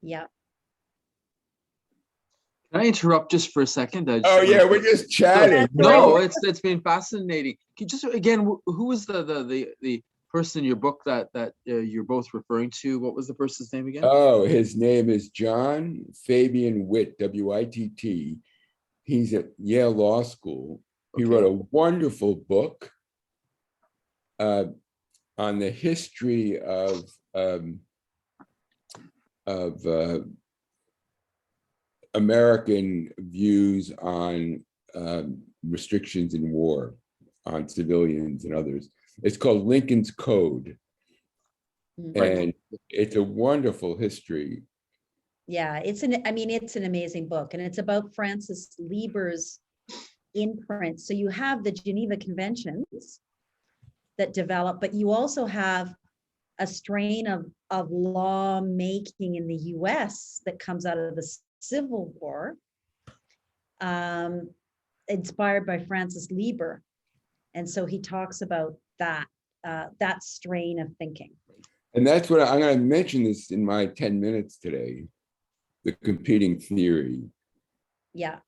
Yeah. Can I interrupt just for a second? Oh yeah, we're just chatting. No, it's been fascinating. Can you just again, who was the person in your book that you're both referring to? What was the person's name again? Oh, his name is John Fabian Witt, W-I-T-T. He's at Yale Law School. He wrote a wonderful book on the history of American views on restrictions in war on civilians and others. It's called Lincoln's Code. And it's a wonderful history. Yeah, it's an amazing book, and it's about Francis Lieber's imprint. So you have the Geneva Conventions that develop, but you also have a strain of law making in the US that comes out of the Civil War, inspired by Francis Lieber. And so he talks about that strain of thinking. And that's what I'm going to mention this in my 10 minutes today, the competing theory. Yeah.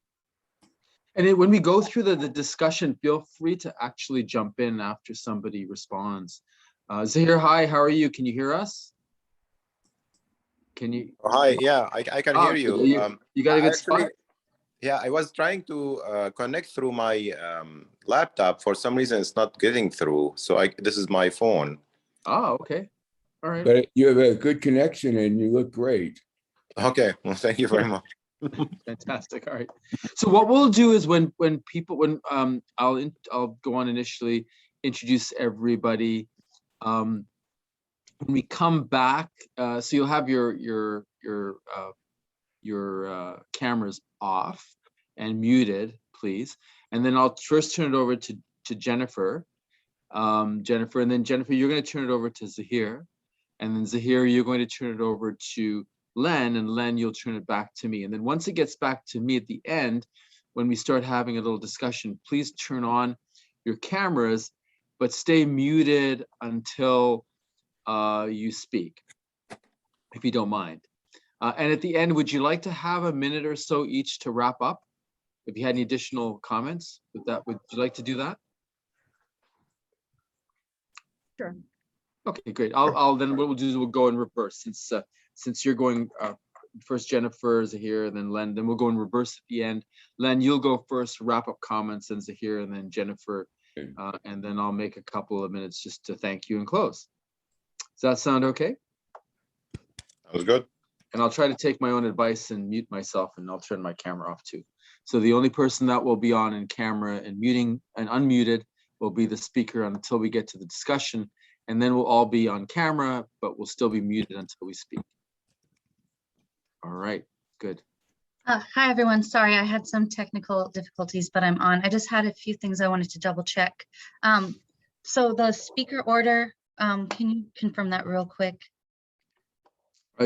And when we go through the discussion, feel free to actually jump in after somebody responds. Zahir, hi, how are you? Can you hear us? Can you? Hi, yeah, I can hear you. You got a good spot? Yeah, I was trying to connect through my laptop. For some reason, it's not getting through. So this is my phone. Oh, okay. All right. But you have a good connection and you look great. Okay, well, thank you very much. Fantastic. All right. So what we'll do is when I'll go on initially, introduce everybody. When we come back, so you'll have your cameras off and muted, please. And then I'll first turn it over to Jennifer. Jennifer, and then Jennifer, you're going to turn it over to Zahir. And then Zahir, you're going to turn it over to Len, and Len, you'll turn it back to me. And then once it gets back to me at the end, when we start having a little discussion, please turn on your cameras, but stay muted until you speak, if you don't mind. And at the end, would you like to have a minute or so each to wrap up? If you had any additional comments, would you like to do that? Sure. Okay, great. I'll then what we'll do is we'll go in reverse since you're going first, Jennifer, Zahir, and then Len. Then we'll go in reverse at the end. Len, you'll go first, wrap up comments, and Zahir, and then Jennifer, and then I'll make a couple of minutes just to thank you and close. Does that sound okay? That was good. And I'll try to take my own advice and mute myself, and I'll turn my camera off too. So the only person that will be on in camera and muting and unmuted will be the speaker until we get to the discussion. And then we'll all be on camera, but we'll still be muted until we speak. All right, good. Hi, everyone. Sorry, I had some technical difficulties, but I'm on. I just had a few things I wanted to double check. So the speaker order, can you confirm that real quick?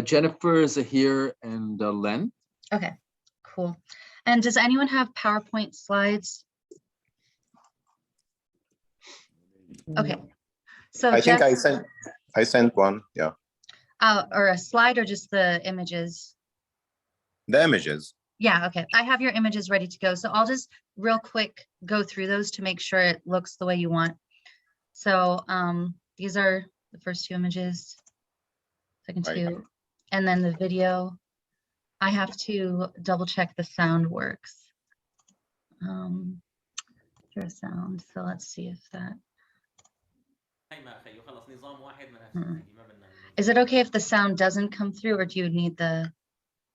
Jennifer, Zahir, and Len. Okay, cool. And does anyone have PowerPoint slides? Okay. So I think I sent one, yeah. Or a slide or just the images? The images. Yeah, okay. I have your images ready to go. So I'll just real quick go through those to make sure it looks the way you want. So these are the first two images, second two, and then the video. I have to double check the sound works. There's sound, so let's see if that. Is it okay if the sound doesn't come through, or do you need the?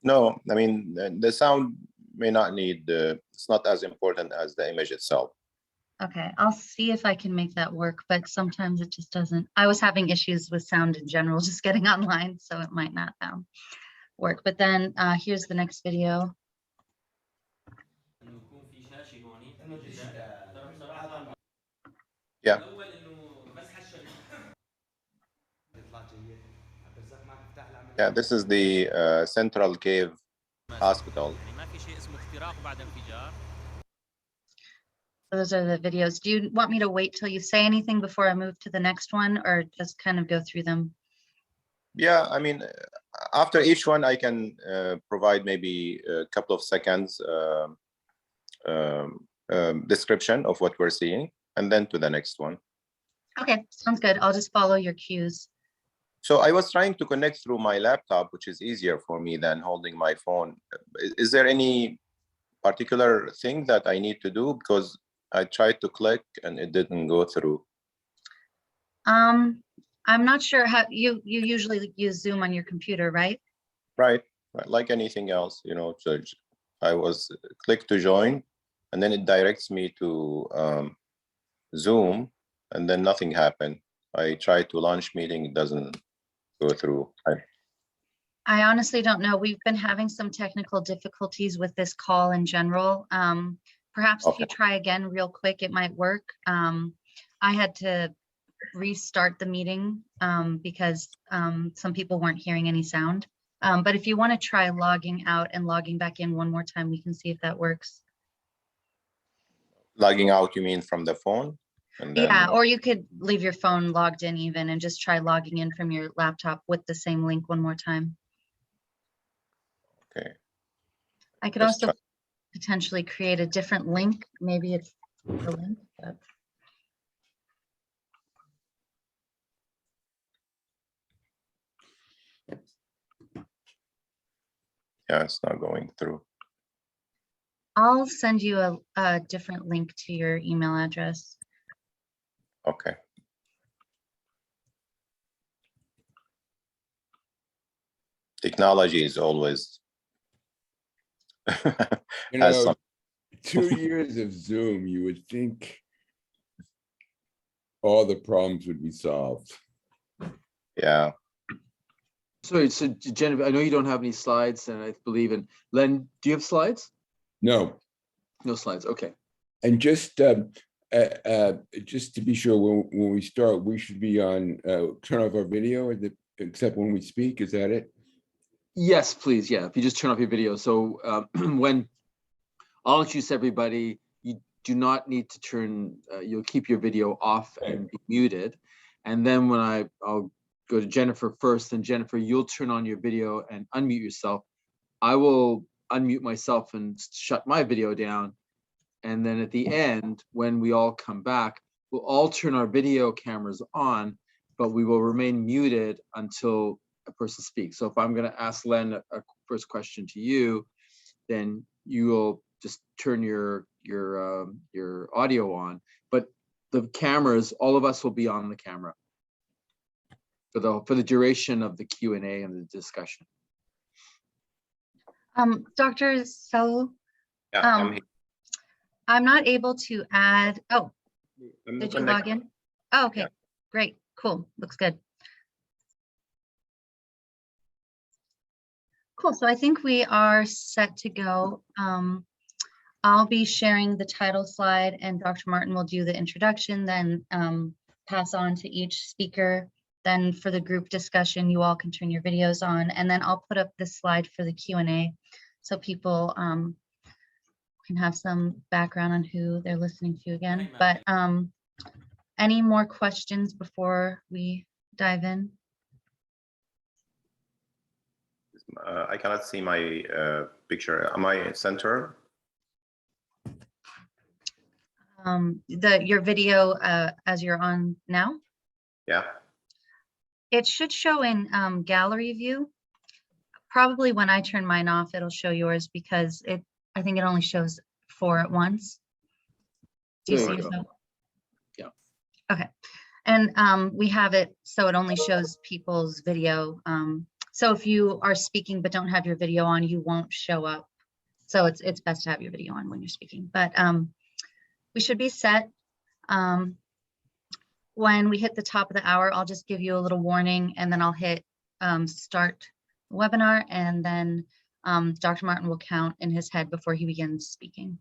No, I mean, the sound may not need, it's not as important as the image itself. Okay, I'll see if I can make that work, but sometimes it just doesn't. I was having issues with sound in general, just getting online, so it might not work. But then here's the next video. Yeah. Yeah, this is the Central Cave Hospital. Those are the videos. Do you want me to wait till you say anything before I move to the next one, or just kind of go through them? Yeah, I mean, after each one, I can provide maybe a couple of seconds description of what we're seeing, and then to the next one. Okay, sounds good. I'll just follow your cues. So I was trying to connect through my laptop, which is easier for me than holding my phone. Is there any particular thing that I need to do? Because I tried to click and it didn't go through. I'm not sure how you usually use Zoom on your computer, right? Right, like anything else, you know. So I was click to join, and then it directs me to Zoom, and then nothing happened. I tried to launch meeting, it doesn't go through. I honestly don't know. We've been having some technical difficulties with this call in general. Perhaps if you try again real quick, it might work. I had to restart the meeting because some people weren't hearing any sound. But if you want to try logging out and logging back in one more time, we can see if that works. Logging out, you mean from the phone? And then, yeah, or you could leave your phone logged in even and just try logging in from your laptop with the same link one more time. okay. I could Let's also try. potentially create a different link. Maybe it's the link, but Yeah, it's not going through. I'll send you a different link to your email address. Okay. Technology is always You has know, some. 2 years of Zoom, you would think all the problems would be solved. Yeah. So Jennifer, I know you don't have any slides, and I believe in Len. Do you have slides? No, No slides. Okay. and just to be sure, when we start, we should be on, turn off our video, except when we speak, is that it? Yes, please. Yeah, if you just turn off your video. So when I'll introduce everybody, you do not need to turn. You'll keep your video off and be muted, and then when I'll go to Jennifer first, and Jennifer, you'll turn on your video and unmute yourself. I will unmute myself and shut my video down. And then at the end, when we all come back, we'll all turn our video cameras on, but we will remain muted until a person speaks. So if I'm going to ask Len a first question to you, then you will just turn your audio on. But the cameras, all of us will be on the camera for the duration of the Q&A and the discussion. Dr. Saul, Yeah, I'm here. I'm not able to add. Oh, I'm did you connected. log in? Oh, okay, Yeah. great, cool, looks good. Cool, so I think we are set to go. I'll be sharing the title slide and Dr. Martin will do the introduction, then pass on to each speaker. Then for the group discussion, you all can turn your videos on, and then I'll put up this slide for the Q&A so people can have some background on who they're listening to again. But any more questions before we dive in? I cannot see my picture. Am I center? Your video as you're on now? Yeah. It should show in gallery view. Probably when I turn mine off, it'll show yours because I think it only shows 4 at once. Do you There see you go. yourself? Yeah. Okay. And we have it so it only shows people's video. So if you are speaking but don't have your video on, you won't show up. So it's best to have your video on when you're speaking. But we should be set. When we hit the top of the hour, I'll just give you a little warning and then I'll hit start webinar, and then Dr. Martin will count in his head before he begins speaking.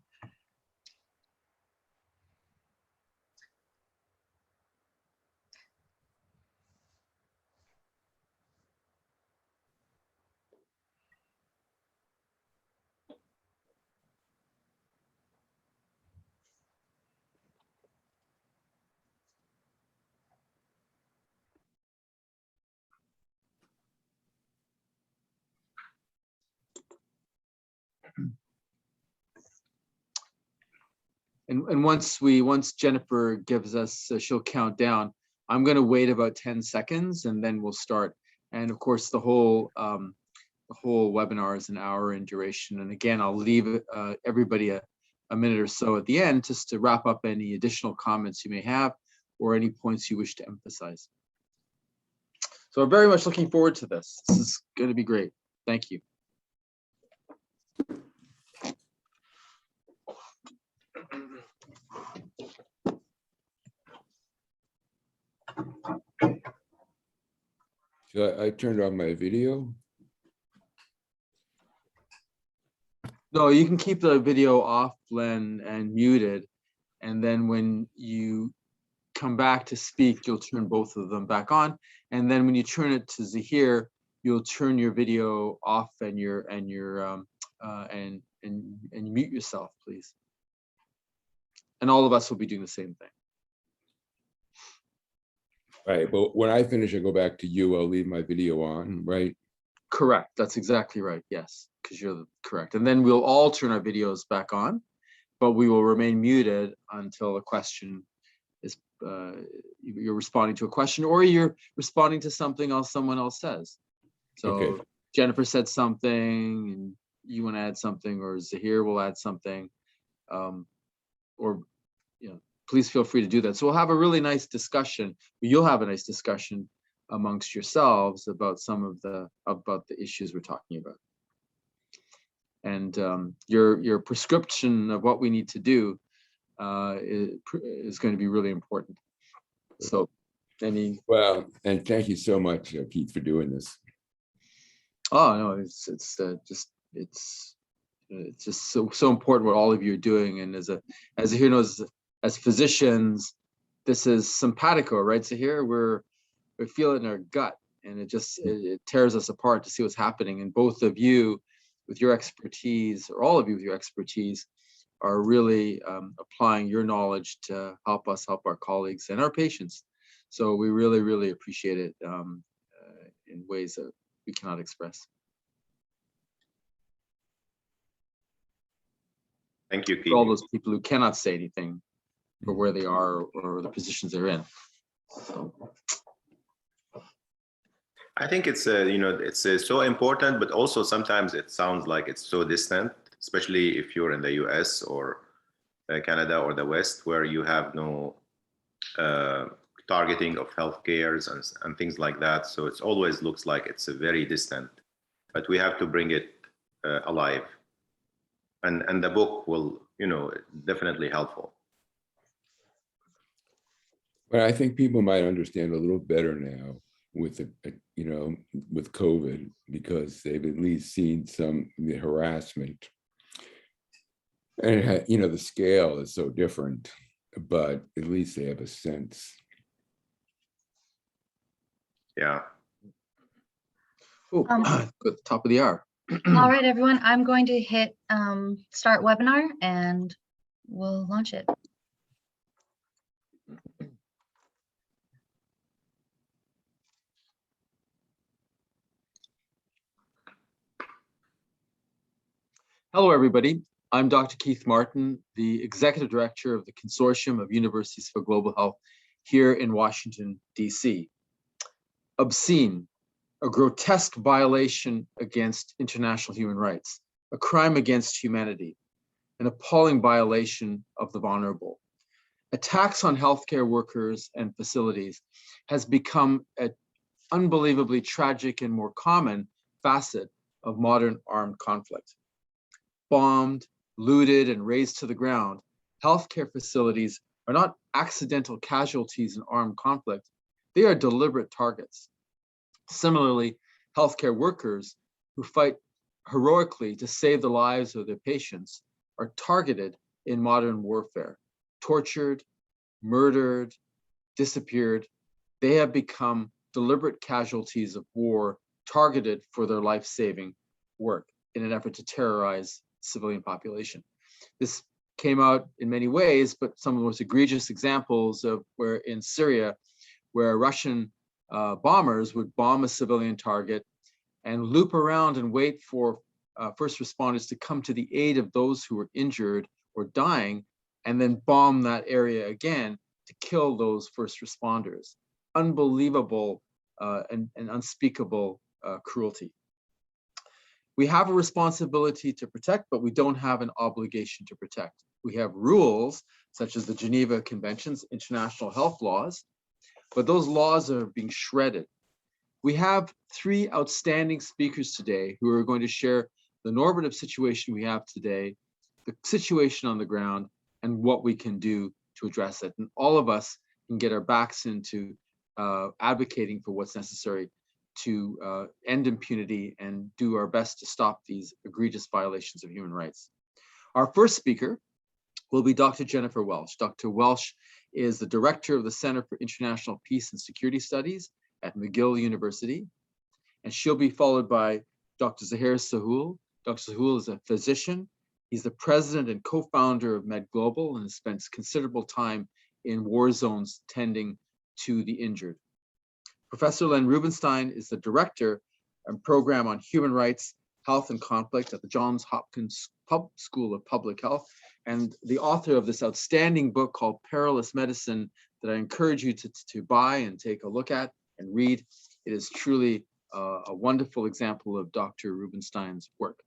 And once Jennifer gives us, she'll count down. I'm going to wait about 10 seconds and then we'll start. And of course, the whole webinar is an hour in duration. And again, I'll leave everybody a minute or so at the end just to wrap up any additional comments you may have or any points you wish to emphasize. So I'm very much looking forward to this. This is going to be great. Thank you. So I turned on my video. No, you can keep the video off, Len, and muted. And then when you come back to speak, you'll turn both of them back on. And then when you turn it to Zahir, you'll turn your video off and mute yourself, please. And all of us will be doing the same thing. Right, but when I finish, I go back to you. I'll leave my video on, right? Correct. That's exactly right. Yes, because you're correct. And then we'll all turn our videos back on, but we will remain muted until a question is you're responding to a question or you're responding to something else someone else says. So Okay. Jennifer said something and you want to add something, or Zahir will add something, or please feel free to do that. So we'll have a really nice discussion. You'll have a nice discussion amongst yourselves about some of the issues we're talking about. And your prescription of what we need to do is going to be really important. So Well, and thank you so much, Keith, for doing this. Oh no, it's just so important what all of you are doing. And as Zahir knows, as physicians, this is simpatico, right? Zahir, we feel it in our gut, and it tears us apart to see what's happening. And both of you, with your expertise, or all of you with your expertise, are really applying your knowledge to help us help our colleagues and our patients. So we really, really appreciate it in ways that we cannot express. Thank you, Keith. For all those people who cannot say anything for where they are or the positions they're in. So. I think it's it's so important, but also sometimes it sounds like it's so distant, especially if you're in the US or Canada or the West, where you have no targeting of healthcare and things like that. So it always looks like it's a very distant, but we have to bring it alive. And the book will, definitely helpful. But I think people might understand a little better now with with COVID, because they've at least seen the harassment. And the scale is so different, but at least they have a sense. Yeah. Oh, good, top of the hour. All right, everyone, I'm going to hit start webinar and we'll launch it. Hello, everybody. I'm Dr. Keith Martin, the Executive Director of the Consortium of Universities for Global Health here in Washington, D.C. Obscene, a grotesque violation against international human rights, a crime against humanity, an appalling violation of the vulnerable. Attacks on healthcare workers and facilities has become an unbelievably tragic and more common facet of modern armed conflict. Bombed, looted, and razed to the ground, healthcare facilities are not accidental casualties in armed conflict, they are deliberate targets. Similarly, healthcare workers who fight heroically to save the lives of their patients are targeted in modern warfare, tortured, murdered, disappeared. They have become deliberate casualties of war targeted for their life-saving work in an effort to terrorize civilian population. This came out in many ways, but some of the most egregious examples of where in Syria, where Russian bombers would bomb a civilian target and loop around and wait for first responders to come to the aid of those who were injured or dying, and then bomb that area again to kill those first responders. Unbelievable and unspeakable cruelty. We have a responsibility to protect, but we don't have an obligation to protect. We have rules, such as the Geneva Conventions, international health laws, but those laws are being shredded. We have three outstanding speakers today who are going to share the normative situation we have today, the situation on the ground, and what we can do to address it. And all of us can get our backs into advocating for what's necessary to end impunity and do our best to stop these egregious violations of human rights. Our first speaker will be Dr. Jennifer Welsh. Dr. Welsh is the director of the Center for International Peace and Security Studies at McGill University, and she'll be followed by Dr. Zahir Sahul. Dr. Sahul is a physician. He's the president and co-founder of Med Global and has spent considerable time in war zones tending to the injured. Professor Len Rubenstein is the director and program on human rights, health, and conflict at the Johns Hopkins School of Public Health, and the author of this outstanding book called Perilous Medicine that I encourage you to buy and take a look at and read. It is truly a wonderful example of Dr. Rubenstein's work.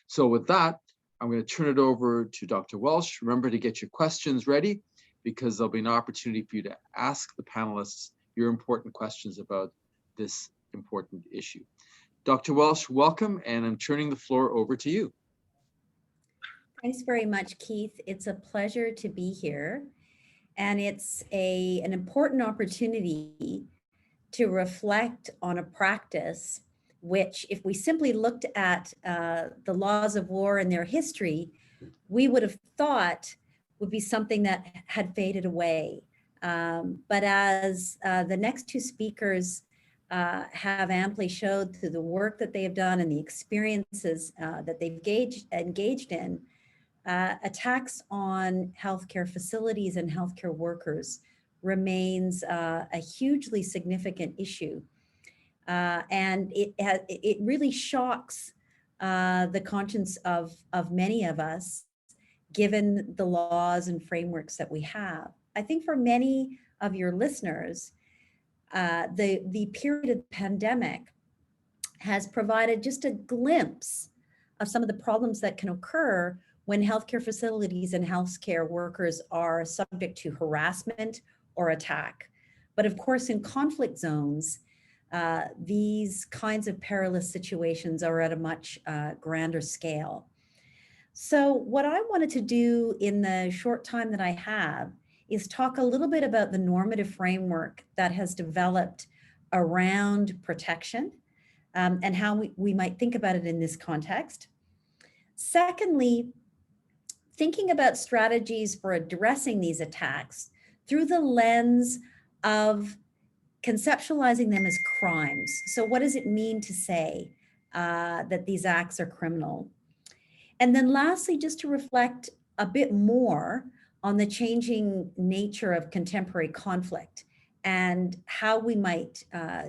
So with that, I'm going to turn it over to Dr. Welsh. Remember to get your questions ready, because there'll be an opportunity for you to ask the panelists your important questions about this important issue. Dr. Welsh, welcome, and I'm turning the floor over to you. Thanks very much, Keith. It's a pleasure to be here. And it's an important opportunity to reflect on a practice which, if we simply looked at the laws of war and their history, we would have thought would be something that had faded away. But as the next two speakers have amply showed through the work that they have done and the experiences that they've engaged in, attacks on healthcare facilities and healthcare workers remains a hugely significant issue. And it really shocks the conscience of many of us, given the laws and frameworks that we have. I think for many of your listeners, the period of the pandemic has provided just a glimpse of some of the problems that can occur when healthcare facilities and healthcare workers are subject to harassment or attack. But of course, in conflict zones, these kinds of perilous situations are at a much grander scale. So what I wanted to do in the short time that I have is talk a little bit about the normative framework that has developed around protection and how we might think about it in this context. Secondly, thinking about strategies for addressing these attacks through the lens of conceptualizing them as crimes. So what does it mean to say that these acts are criminal? And then lastly, just to reflect a bit more on the changing nature of contemporary conflict and how we might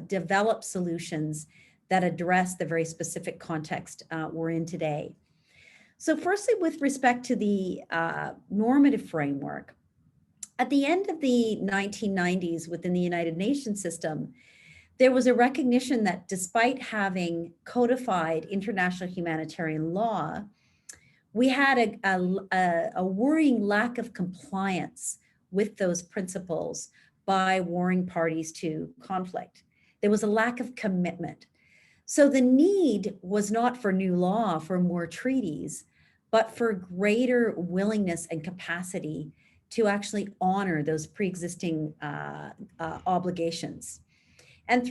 develop solutions that address the very specific context we're in today. So firstly, with respect to the normative framework, at the end of the 1990s within the United Nations system, there was a recognition that despite having codified international humanitarian law, we had a worrying lack of compliance with those principles by warring parties to conflict. There was a lack of commitment. So the need was not for new law, for more treaties, but for greater willingness and capacity to actually honor those pre-existing obligations. And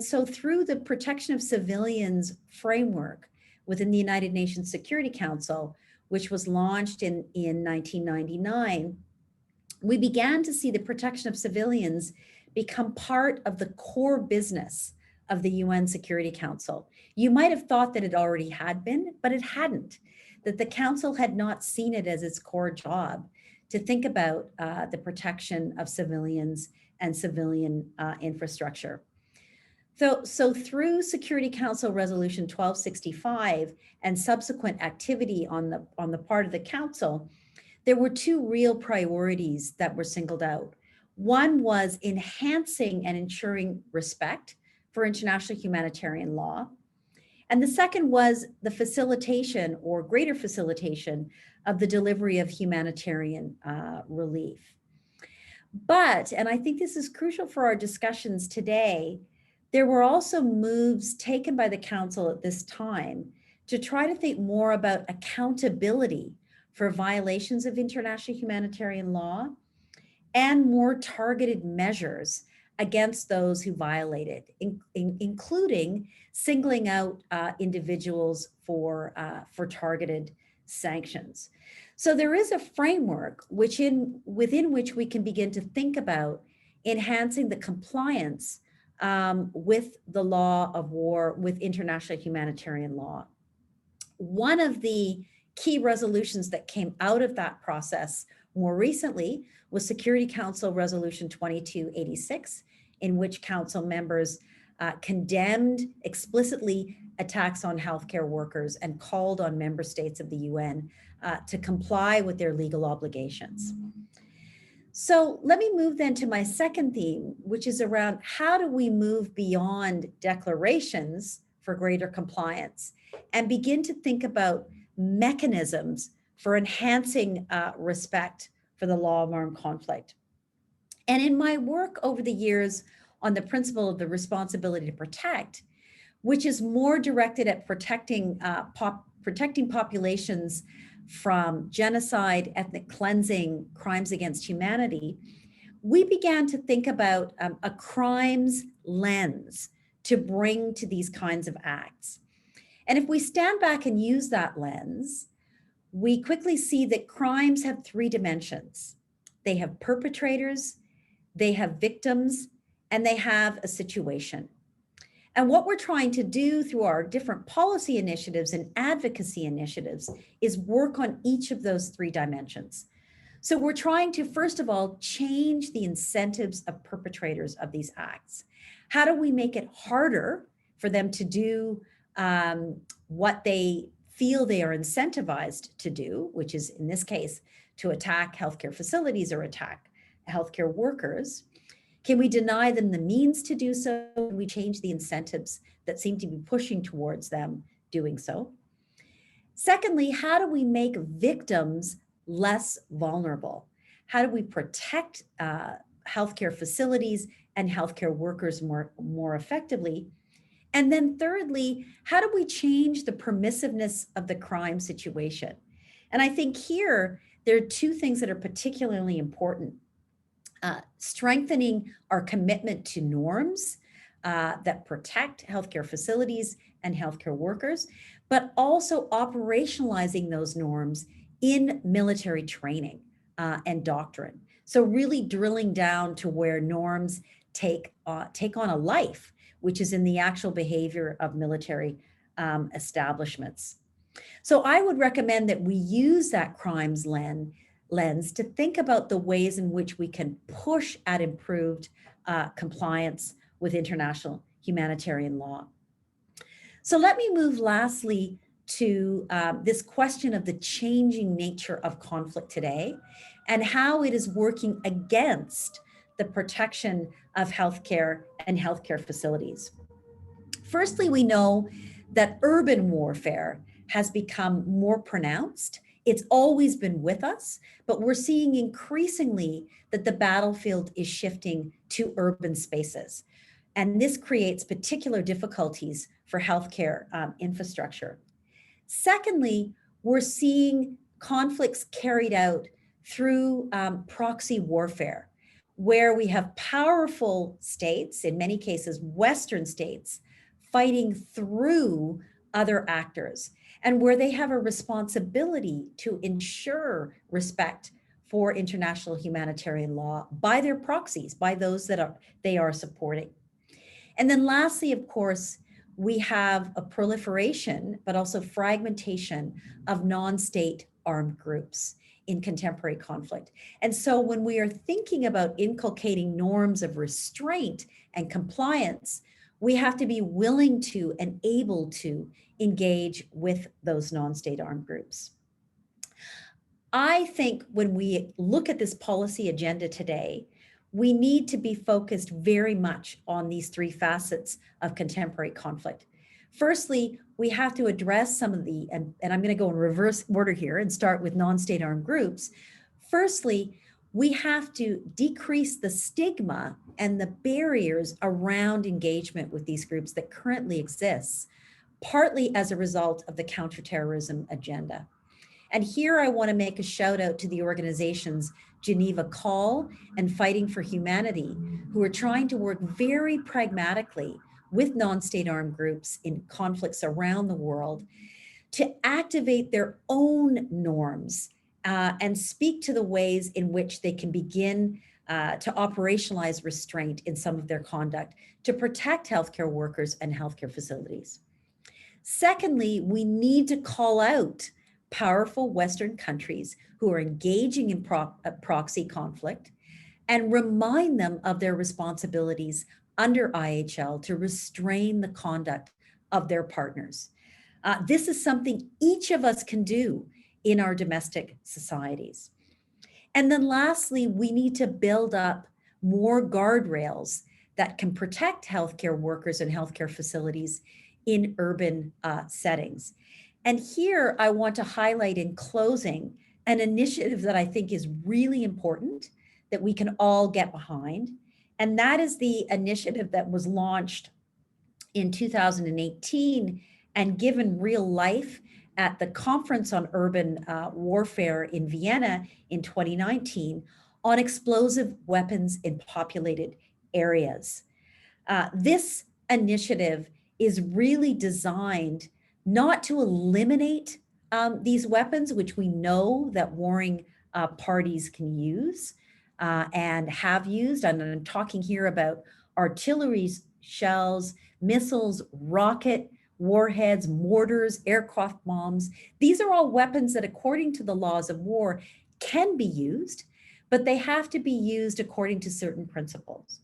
so through the protection of civilians framework within the United Nations Security Council, which was launched in 1999, we began to see the protection of civilians become part of the core business of the UN Security Council. You might have thought that it already had been, but it hadn't, that the council had not seen it as its core job to think about the protection of civilians and civilian infrastructure. So through Security Council Resolution 1265 and subsequent activity on the part of the council, there were two real priorities that were singled out. One was enhancing and ensuring respect for international humanitarian law. And the second was the facilitation or greater facilitation of the delivery of humanitarian relief. But, and I think this is crucial for our discussions today, there were also moves taken by the council at this time to try to think more about accountability for violations of international humanitarian law and more targeted measures against those who violate it, including singling out individuals for targeted sanctions. So there is a framework within which we can begin to think about enhancing the compliance with the law of war, with international humanitarian law. One of the key resolutions that came out of that process more recently was Security Council Resolution 2286, in which council members condemned explicitly attacks on healthcare workers and called on member states of the UN to comply with their legal obligations. So let me move then to my second theme, which is around how do we move beyond declarations for greater compliance and begin to think about mechanisms for enhancing respect for the law of armed conflict. And in my work over the years on the principle of the responsibility to protect, which is more directed at protecting populations from genocide, ethnic cleansing, crimes against humanity, we began to think about a crimes lens to bring to these kinds of acts. And if we stand back and use that lens, we quickly see that crimes have three dimensions. They have perpetrators, they have victims, and they have a situation. And what we're trying to do through our different policy initiatives and advocacy initiatives is work on each of those three dimensions. So we're trying to, first of all, change the incentives of perpetrators of these acts. How do we make it harder for them to do what they feel they are incentivized to do, which is in this case, to attack healthcare facilities or attack healthcare workers? Can we deny them the means to do so? Can we change the incentives that seem to be pushing towards them doing so? Secondly, how do we make victims less vulnerable? How do we protect healthcare facilities and healthcare workers more effectively? And then thirdly, how do we change the permissiveness of the crime situation? And I think here, there are two things that are particularly important. Strengthening our commitment to norms that protect healthcare facilities and healthcare workers, but also operationalizing those norms in military training and doctrine. So really drilling down to where norms take on a life, which is in the actual behavior of military establishments. So I would recommend that we use that crimes lens to think about the ways in which we can push at improved compliance with international humanitarian law. So let me move lastly to this question of the changing nature of conflict today and how it is working against the protection of healthcare and healthcare facilities. Firstly, we know that urban warfare has become more pronounced. It's always been with us, but we're seeing increasingly that the battlefield is shifting to urban spaces. And this creates particular difficulties for healthcare infrastructure. Secondly, we're seeing conflicts carried out through proxy warfare, where we have powerful states, in many cases, Western states, fighting through other actors, and where they have a responsibility to ensure respect for international humanitarian law by their proxies, by those that they are supporting. And then lastly, of course, we have a proliferation, but also fragmentation of non-state armed groups in contemporary conflict. And so when we are thinking about inculcating norms of restraint and compliance, we have to be willing to and able to engage with those non-state armed groups. I think when we look at this policy agenda today, we need to be focused very much on these three facets of contemporary conflict. Firstly, we have to address some of the, and I'm going to go in reverse order here and start with non-state armed groups. Firstly, we have to decrease the stigma and the barriers around engagement with these groups that currently exists, partly as a result of the counterterrorism agenda. And here I want to make a shout out to the organizations Geneva Call and Fighting for Humanity, who are trying to work very pragmatically with non-state armed groups in conflicts around the world to activate their own norms and speak to the ways in which they can begin to operationalize restraint in some of their conduct to protect healthcare workers and healthcare facilities. Secondly, we need to call out powerful Western countries who are engaging in proxy conflict and remind them of their responsibilities under IHL to restrain the conduct of their partners. This is something each of us can do in our domestic societies. And then lastly, we need to build up more guardrails that can protect healthcare workers and healthcare facilities in urban settings. And here I want to highlight in closing an initiative that I think is really important that we can all get behind. And that is the initiative that was launched in 2018 and given real life at the Conference on Urban Warfare in Vienna in 2019 on explosive weapons in populated areas. This initiative is really designed not to eliminate these weapons, which we know that warring parties can use and have used. And I'm talking here about artillery shells, missiles, rocket warheads, mortars, aircraft bombs. These are all weapons that, according to the laws of war, can be used, but they have to be used according to certain principles.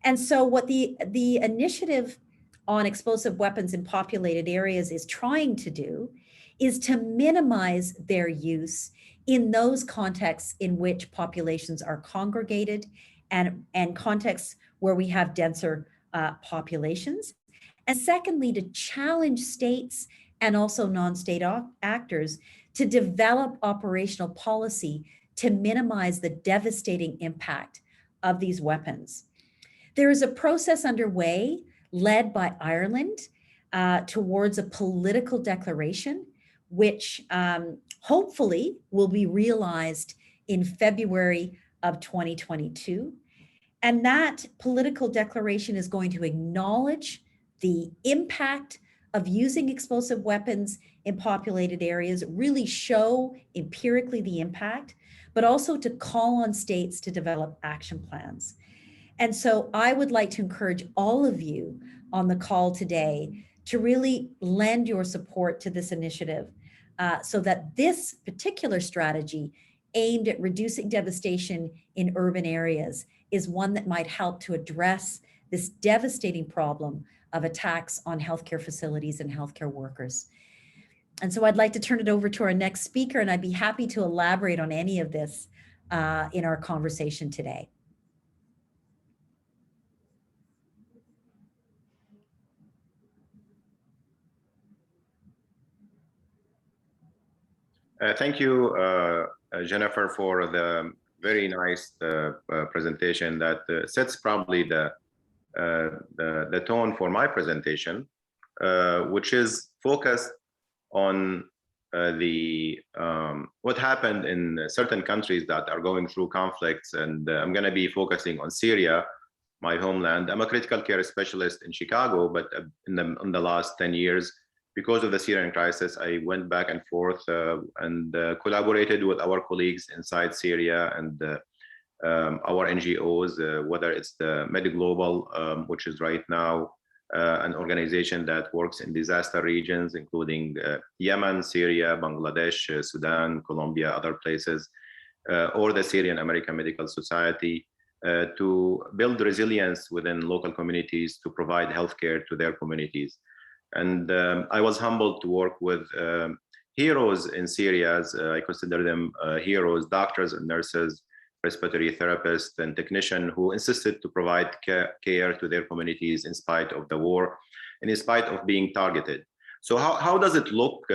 And so what the initiative on explosive weapons in populated areas is trying to do is to minimize their use in those contexts in which populations are congregated and contexts where we have denser populations. And secondly, to challenge states and also non-state actors to develop operational policy to minimize the devastating impact of these weapons. There is a process underway led by Ireland towards a political declaration, which hopefully will be realized in February of 2022. And that political declaration is going to acknowledge the impact of using explosive weapons in populated areas, really show empirically the impact, but also to call on states to develop action plans. And so I would like to encourage all of you on the call today to really lend your support to this initiative so that this particular strategy aimed at reducing devastation in urban areas is one that might help to address this devastating problem of attacks on healthcare facilities and healthcare workers. And so I'd like to turn it over to our next speaker, and I'd be happy to elaborate on any of this in our conversation today. Thank you, Jennifer, for the very nice presentation that sets probably the tone for my presentation, which is focused on what happened in certain countries that are going through conflicts. And I'm going to be focusing on Syria, my homeland. I'm a critical care specialist in Chicago, but in the last 10 years, because of the Syrian crisis, I went back and forth and collaborated with our colleagues inside Syria and our NGOs, whether it's the MedGlobal, which is right now an organization that works in disaster regions, including Yemen, Syria, Bangladesh, Sudan, Colombia, other places, or the Syrian American Medical Society, to build resilience within local communities to provide healthcare to their communities. And I was humbled to work with heroes in Syria. I consider them heroes, doctors and nurses, respiratory therapists and technicians who insisted to provide care to their communities in spite of the war and in spite of being targeted. So how does it look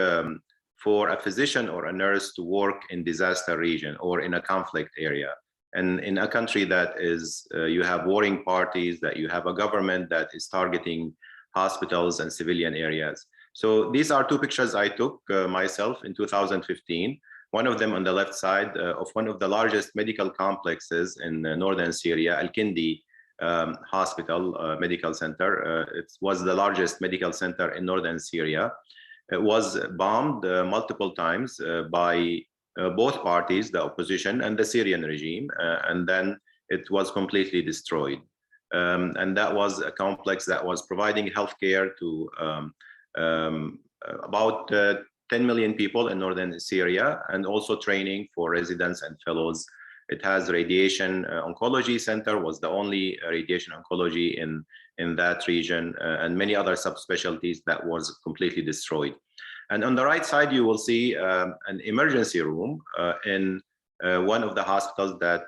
for a physician or a nurse to work in disaster region or in a conflict area? And in a country that is, you have warring parties, that you have a government that is targeting hospitals and civilian areas. So these are two pictures I took myself in 2015. One of them on the left side of one of the largest medical complexes in northern Syria, Al-Kindi Hospital Medical Center. It was the largest medical center in northern Syria. It was bombed multiple times by both parties, the opposition and the Syrian regime, and then it was completely destroyed. And that was a complex that was providing healthcare to about 10 million people in northern Syria, and also training for residents and fellows. It has radiation oncology center, was the only radiation oncology in that region, and many other subspecialties that was completely destroyed. And on the right side, you will see an emergency room in one of the hospitals that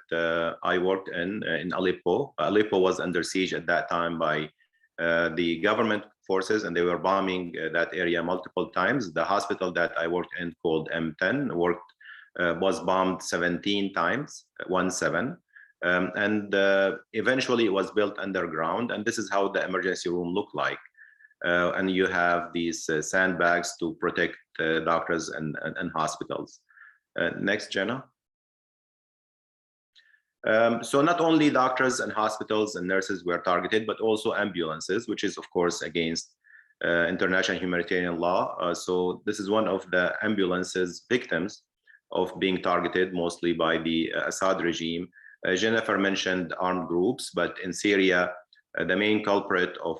I worked in Aleppo. Aleppo was under siege at that time by the government forces, and they were bombing that area multiple times. The hospital that I worked in, called M10, was bombed 17 times, 17. And eventually it was built underground, and this is how the emergency room looked like. And you have these sandbags to protect doctors and hospitals. Next, Jenna. So not only doctors and hospitals and nurses were targeted, but also ambulances, which is of course against international humanitarian law. So this is one of the ambulances victims of being targeted mostly by the Assad regime. Jennifer mentioned armed groups, but in Syria, the main culprit of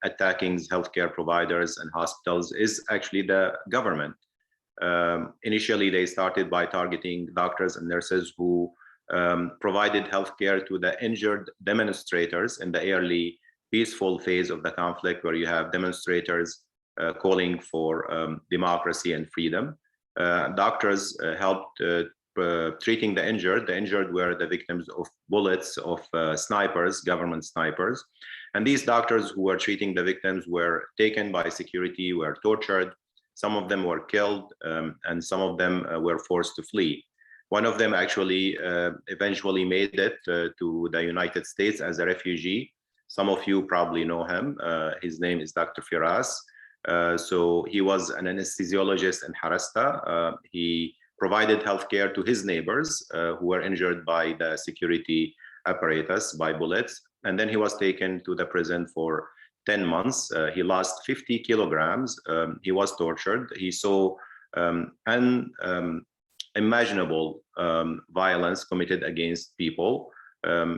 attacking healthcare providers and hospitals is actually the government. Initially, they started by targeting doctors and nurses who provided healthcare to the injured demonstrators in the early peaceful phase of the conflict, where you have demonstrators calling for democracy and freedom. Doctors helped treating the injured. The injured were the victims of bullets of snipers, government snipers. And these doctors who were treating the victims were taken by security, were tortured. Some of them were killed, and some of them were forced to flee. One of them actually eventually made it to the United States as a refugee. Some of you probably know him. His name is Dr. Firas. So he was an anesthesiologist in Harasta. He provided healthcare to his neighbors who were injured by the security apparatus, by bullets. And then he was taken to the prison for 10 months. He lost 50 kilograms. He was tortured. He saw unimaginable violence committed against people,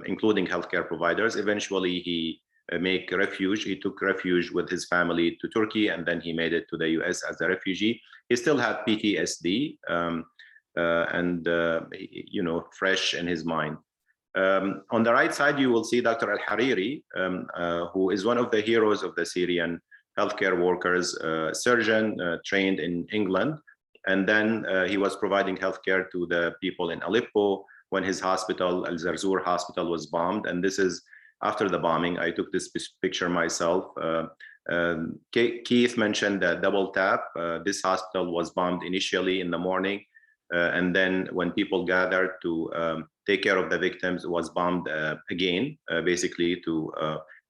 including healthcare providers. Eventually, he took refuge with his family to Turkey, and then he made it to the US as a refugee. He still had PTSD and fresh in his mind. On the right side, you will see Dr. Al-Hariri, who is one of the heroes of the Syrian healthcare workers, surgeon trained in England. And then he was providing healthcare to the people in Aleppo when his hospital, Al-Zarzour hospital, was bombed. And this is after the bombing. I took this picture myself. Keith mentioned the double tap. This hospital was bombed initially in the morning. And then when people gathered to take care of the victims, it was bombed again, basically to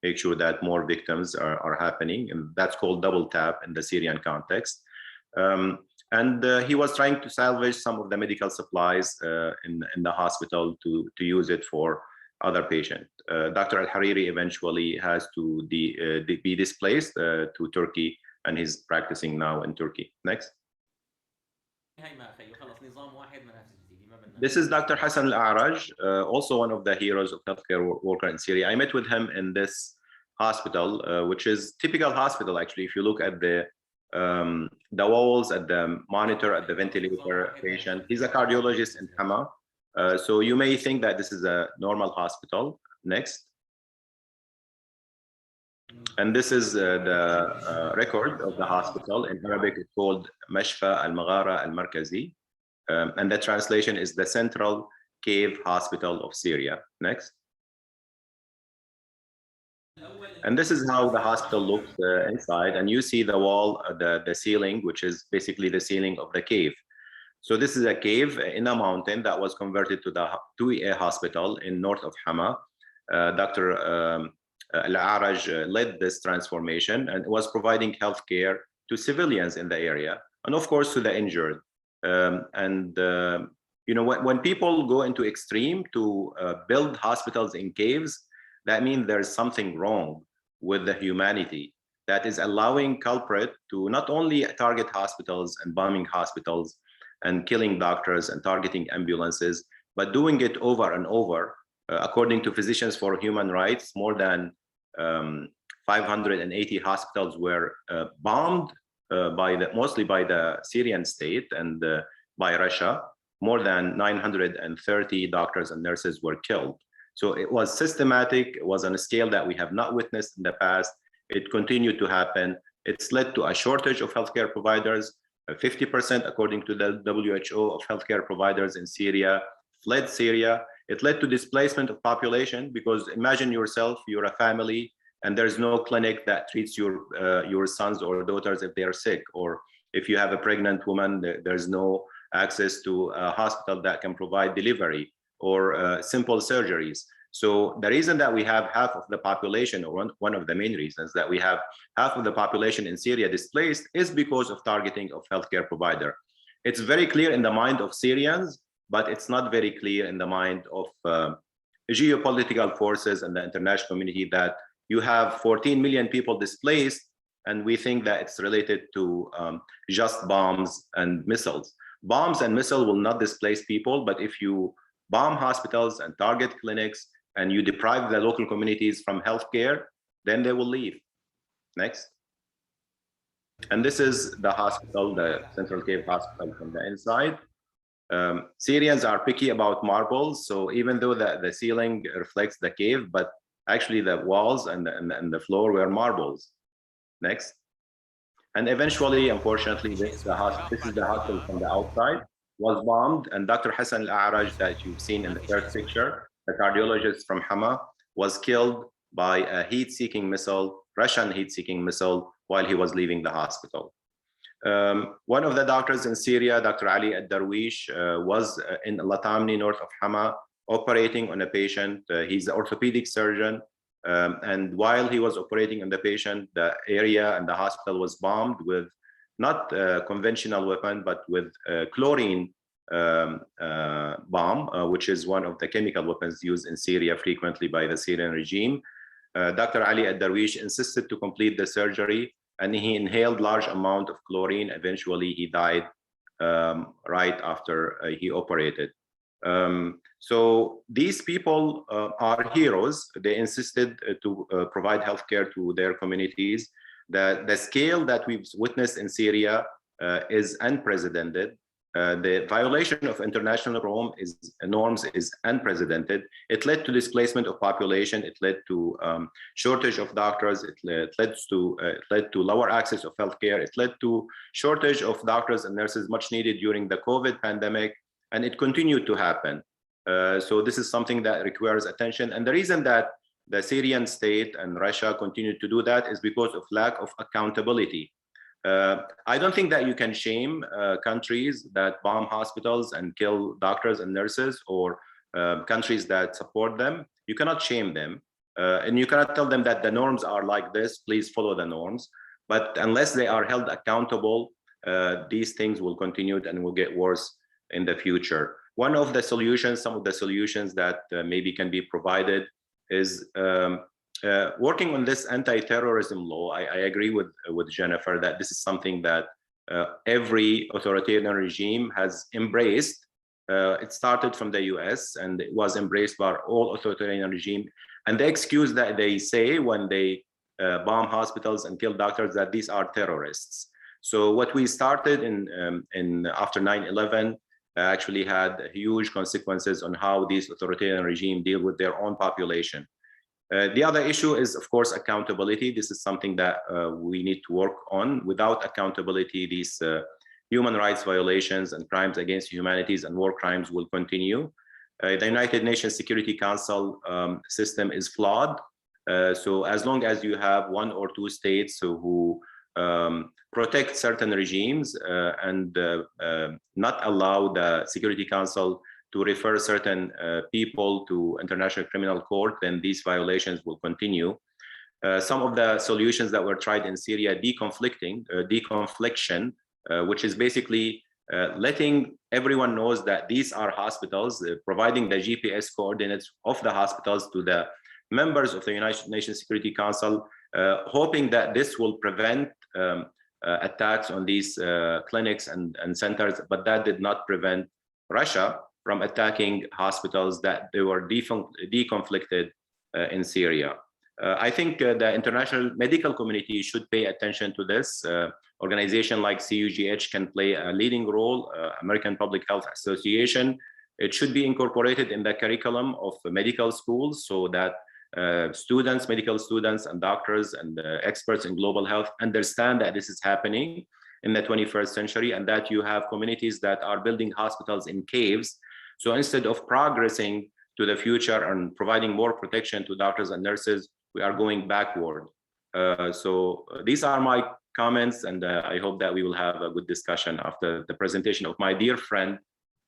make sure that more victims are happening. And that's called double tap in the Syrian context. And he was trying to salvage some of the medical supplies in the hospital to use it for other patients. Dr. Al-Hariri eventually has to be displaced to Turkey, and he's practicing now in Turkey. Next. This is Dr. Hassan Al-A'raj, also one of the heroes of healthcare worker in Syria. I met with him in this hospital, which is typical hospital, actually. If you look at the walls, at the monitor, at the ventilator patient, he's a cardiologist in Hama. So you may think that this is a normal hospital. Next. And this is the record of the hospital. In Arabic, it's called Mashfa al-Maghara al-Markazi. And the translation is the Central Cave Hospital of Syria. Next. And this is how the hospital looks inside. And you see the wall, the ceiling, which is basically the ceiling of the cave. So this is a cave in a mountain that was converted to a hospital in north of Hama. Dr. Al-A'raj led this transformation and was providing healthcare to civilians in the area, and of course to the injured. You know, when people go into extreme to build hospitals in caves, that means there's something wrong with the humanity that is allowing culprit to not only target hospitals and bombing hospitals and killing doctors and targeting ambulances, but doing it over and over. According to Physicians for Human Rights, more than 580 hospitals were bombed mostly by the Syrian state and by Russia. More than 930 doctors and nurses were killed. So it was systematic. It was on a scale that we have not witnessed in the past. It continued to happen. It's led to a shortage of healthcare providers. 50%, according to the WHO, of healthcare providers in Syria fled Syria. It led to displacement of population, because imagine yourself, you're a family, and there's no clinic that treats your sons or daughters if they are sick, or if you have a pregnant woman, there's no access to a hospital that can provide delivery or simple surgeries. So the reason that we have half of the population, or one of the main reasons that we have half of the population in Syria displaced, is because of targeting of healthcare provider. It's very clear in the mind of Syrians, but it's not very clear in the mind of geopolitical forces and the international community that you have 14 million people displaced, and we think that it's related to just bombs and missiles. Bombs and missiles will not displace people, but if you bomb hospitals and target clinics and you deprive the local communities from healthcare, then they will leave. Next. And this is the hospital, the Central Cave Hospital from the inside. Syrians are picky about marbles, so even though the ceiling reflects the cave, but actually the walls and the floor were marbles. Next. And eventually, unfortunately, this is the hospital from the outside, was bombed, and Dr. Hassan Al-A'raj that you've seen in the third picture, the cardiologist from Hama, was killed by a heat-seeking missile, Russian heat-seeking missile, while he was leaving the hospital. One of the doctors in Syria, Dr. Ali Ad-Darwish, was in Latamni, north of Hama, operating on a patient. He's an orthopedic surgeon. And while he was operating on the patient, the area and the hospital was bombed with not a conventional weapon, but with chlorine bomb, which is one of the chemical weapons used in Syria frequently by the Syrian regime. Dr. Ali Ad-Darwish insisted to complete the surgery, and he inhaled large amount of chlorine. Eventually, he died right after he operated. So these people are heroes. They insisted to provide healthcare to their communities. The scale that we've witnessed in is unprecedented. The violation of international norms is unprecedented. It led to displacement of population. It led to shortage of doctors. It led to lower access of healthcare. It led to shortage of doctors and nurses much needed during the COVID pandemic, and it continued to happen. So this is something that requires attention. And the reason that the Syrian state and Russia continue to do that is because of lack of accountability. I don't think that you can shame countries that bomb hospitals and kill doctors and nurses, or countries that support them. You cannot shame them. And you cannot tell them that the norms are like this, please follow the norms. But unless they are held accountable, these things will continue and will get worse in the future. One of the solutions, some of the solutions that maybe can be provided is working on this anti-terrorism law. I agree with Jennifer that this is something that every authoritarian regime has embraced. It started from the US and it was embraced by all authoritarian regime. And the excuse that they say when they bomb hospitals and kill doctors, that these are terrorists. So what we started after 9/11 actually had huge consequences on how these authoritarian regimes deal with their own population. The other issue is, of course, accountability. This is something that we need to work on. Without accountability, these human rights violations and crimes against humanities and war crimes will continue. The United Nations Security Council system is flawed. So as long as you have one or two states who protect certain regimes and not allow the Security Council to refer certain people to International Criminal Court, then these violations will continue. Some of the solutions that were tried in Syria, deconfliction, which is basically letting everyone knows that these are hospitals, providing the GPS coordinates of the hospitals to the members of the United Nations Security Council, hoping that this will prevent attacks on these clinics and centers, but that did not prevent Russia from attacking hospitals that they were deconflicted in Syria. I think the international medical community should pay attention to this. Organization like CUGH can play a leading role, American Public Health Association. It should be incorporated in the curriculum of medical schools so that medical students and doctors and experts in global health understand that this is happening in the 21st century and that you have communities that are building hospitals in caves. So instead of progressing to the future and providing more protection to doctors and nurses, we are going backward. So these are my comments, and I hope that we will have a good discussion after the presentation of my dear friend,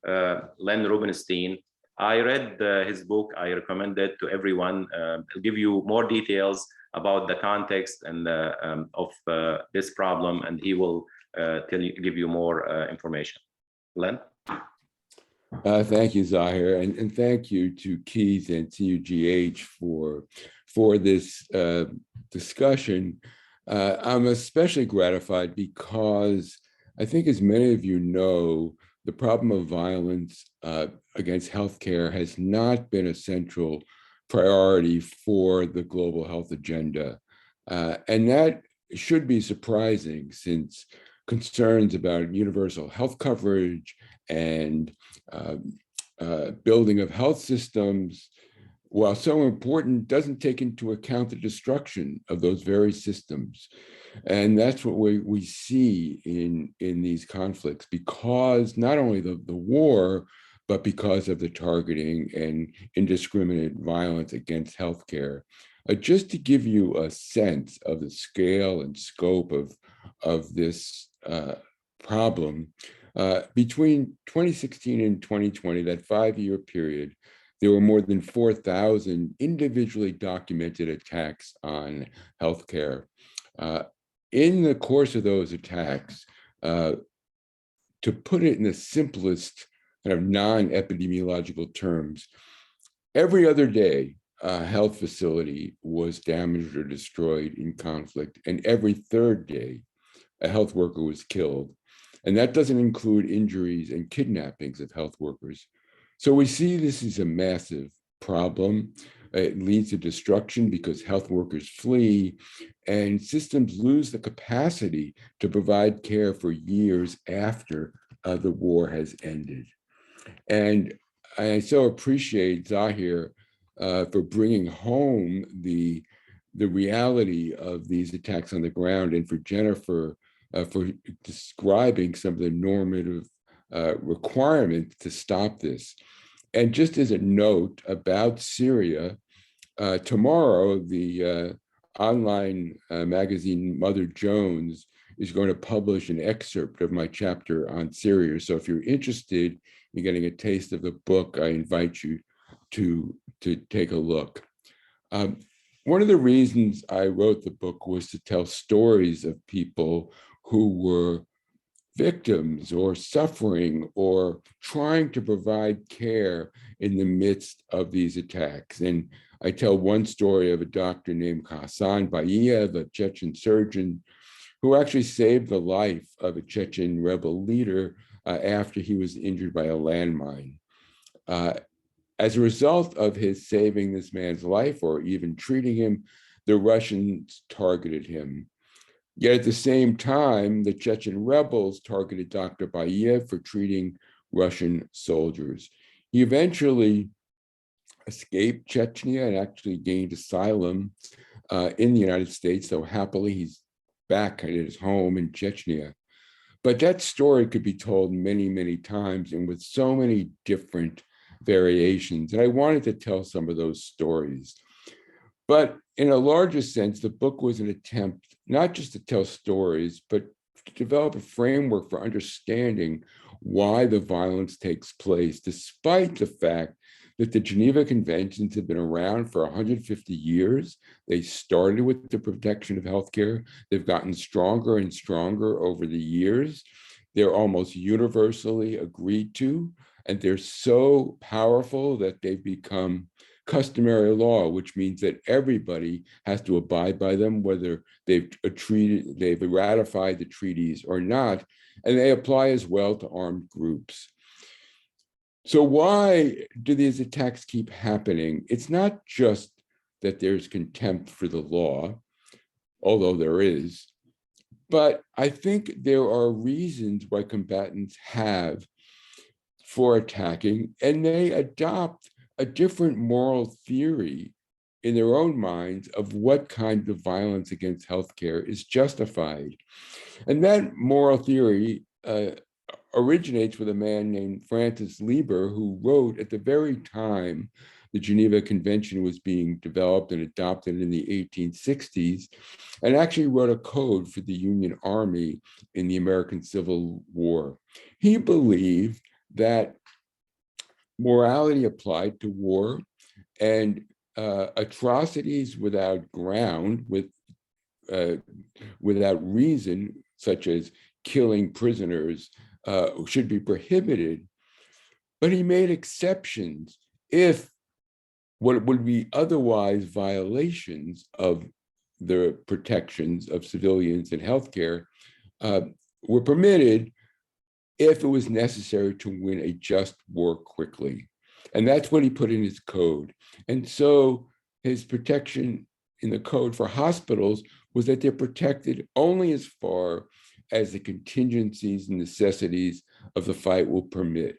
Len Rubenstein. I read his book. I recommend it to everyone. It'll give you more details about the context and of this problem, and he will give you more information. Len? Thank you, Zahir, and thank you to Keith and CUGH for this discussion. I'm especially gratified because I think, as many of you know, the problem of violence against healthcare has not been a central priority for the global health agenda. And that should be surprising, since concerns about universal health coverage and building of health systems, while so important, doesn't take into account the destruction of those very systems. And that's what we see in these conflicts, because not only the war, but because of the targeting and indiscriminate violence against healthcare. Just to give you a sense of the scale and scope of this problem, between 2016 and 2020, that 5-year period, there were more than 4,000 individually documented attacks on healthcare. In the course of those attacks, to put it in the simplest kind of non-epidemiological terms, every other day, a health facility was damaged or destroyed in conflict, and every third day, a health worker was killed. And that doesn't include injuries and kidnappings of health workers. So we see this is a massive problem. It leads to destruction because health workers flee, and systems lose the capacity to provide care for years after the war has ended. And I so appreciate Zahir for bringing home the reality of these attacks on the ground, and for Jennifer for describing some of the normative requirements to stop this. And just as a note about Syria, tomorrow, the online magazine Mother Jones is going to publish an excerpt of my chapter on Syria. So if you're interested in getting a taste of the book, I invite you to take a look. One of the reasons I wrote the book was to tell stories of people who were victims or suffering or trying to provide care in the midst of these attacks. And I tell one story of a doctor named Hassan Bayev, a Chechen surgeon, who actually saved the life of a Chechen rebel leader after he was injured by a landmine. As a result of his saving this man's life, or even treating him, the Russians targeted him. Yet at the same time, the Chechen rebels targeted Dr. Bayev for treating Russian soldiers. He eventually escaped Chechnya and actually gained asylum in the United States. So happily, he's back at his home in Chechnya. But that story could be told many, many times and with so many different variations. And I wanted to tell some of those stories. But in a larger sense, the book was an attempt not just to tell stories, but to develop a framework for understanding why the violence takes place, despite the fact that the Geneva Conventions have been around for 150 years. They started with the protection of healthcare. They've gotten stronger and stronger over the years. They're almost universally agreed to, and they're so powerful that they've become customary law, which means that everybody has to abide by them, whether they've ratified the treaties or not, and they apply as well to armed groups. So why do these attacks keep happening? It's not just that there's contempt for the law, although there is, but I think there are reasons why combatants have for attacking, and they adopt a different moral theory in their own minds of what kind of violence against healthcare is justified. And that moral theory originates with a man named Francis Lieber, who wrote at the very time the Geneva Convention was being developed and adopted in the 1860s, and actually wrote a code for the Union Army in the American Civil War. He believed that morality applied to war, and atrocities without ground, without reason, such as killing prisoners, should be prohibited. But he made exceptions if what would be otherwise violations of the protections of civilians and healthcare were permitted if it was necessary to win a just war quickly. And that's what he put in his code. And so his protection in the code for hospitals was that they're protected only as far as the contingencies and necessities of the fight will permit.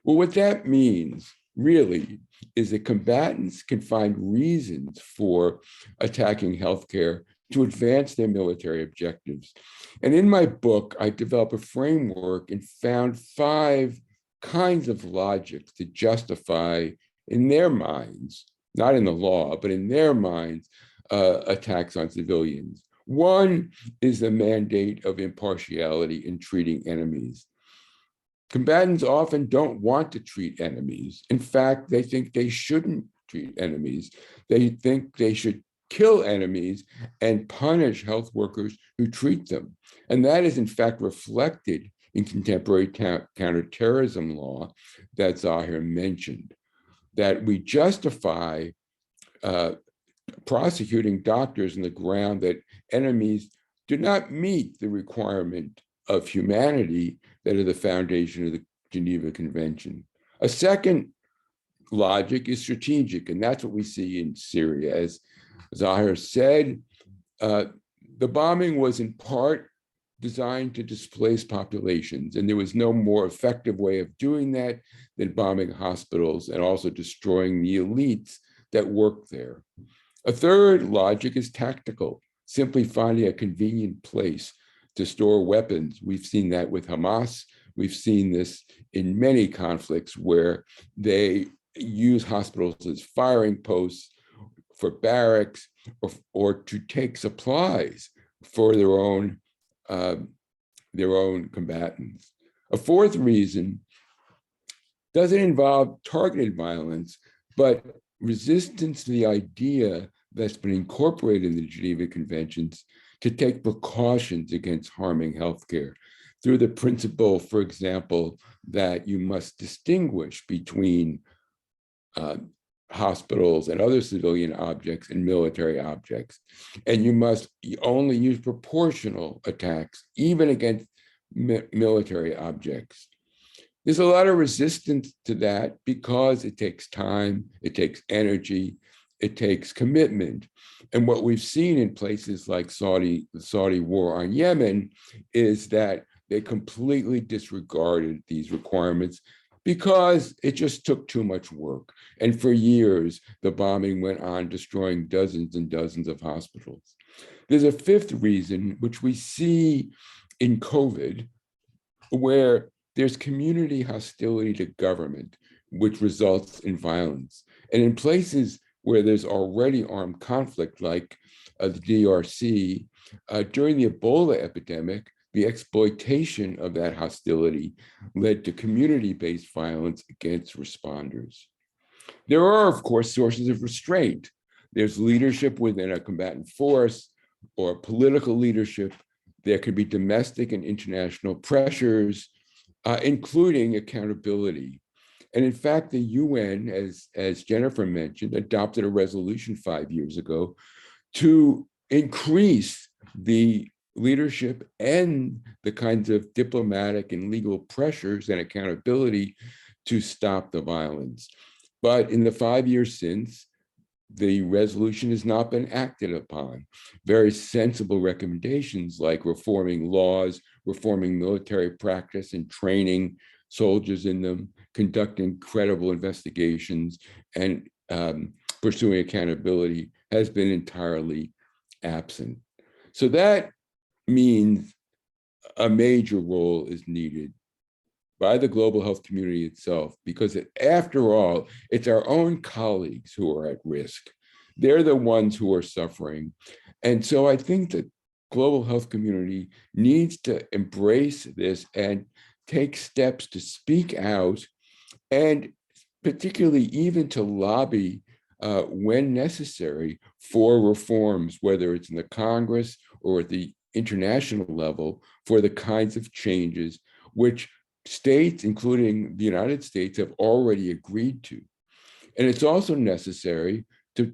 Well, what that means really is that combatants can find reasons for attacking healthcare to advance their military objectives. And in my book, I developed a framework and found 5 kinds of logics to justify, in their minds, not in the law, but in their minds, attacks on civilians. One is the mandate of impartiality in treating enemies. Combatants often don't want to treat enemies. In fact, they think they shouldn't treat enemies. They think they should kill enemies and punish health workers who treat them. And that is in fact reflected in contemporary counterterrorism law that Zahir mentioned, that we justify prosecuting doctors on the ground that enemies do not meet the requirement of humanity that are the foundation of the Geneva Convention. A second logic is strategic, and that's what we see in Syria. As Zahir said, the bombing was in part designed to displace populations, and there was no more effective way of doing that than bombing hospitals and also destroying the elites that work there. A third logic is tactical, simply finding a convenient place to store weapons. We've seen that with Hamas. We've seen this in many conflicts where they use hospitals as firing posts for barracks or to take supplies for their own combatants. A fourth reason doesn't involve targeted violence, but resistance to the idea that's been incorporated in the Geneva Conventions to take precautions against harming healthcare through the principle, for example, that you must distinguish between hospitals and other civilian objects and military objects. And you must only use proportional attacks, even against military objects. There's a lot of resistance to that because it takes time, it takes energy, it takes commitment. And what we've seen in places like the Saudi war on Yemen is that They completely disregarded these requirements because it just took too much work. And for years, the bombing went on, destroying dozens and dozens of hospitals. There's a fifth reason, which we see in COVID, where there's community hostility to government, which results in violence. And in places where there's already armed conflict, like the DRC, during the Ebola epidemic, the exploitation of that hostility led to community-based violence against responders. There are, of course, sources of restraint. There's leadership within a combatant force or political leadership. There could be domestic and international pressures, including accountability. And in fact, the UN, as Jennifer mentioned, adopted a resolution 5 years ago to increase the leadership and the kinds of diplomatic and legal pressures and accountability to stop the violence. But in the 5 years since, the resolution has not been acted upon. Very sensible recommendations like reforming laws, reforming military practice and training soldiers in them, conducting credible investigations, and pursuing accountability has been entirely absent. So that means a major role is needed by the global health community itself, because after all, it's our own colleagues who are at risk. They're the ones who are suffering. And so I think the global health community needs to embrace this and take steps to speak out, and particularly even to lobby when necessary for reforms, whether it's in the Congress or at the international level, for the kinds of changes which states, including the United States, have already agreed to. And it's also necessary to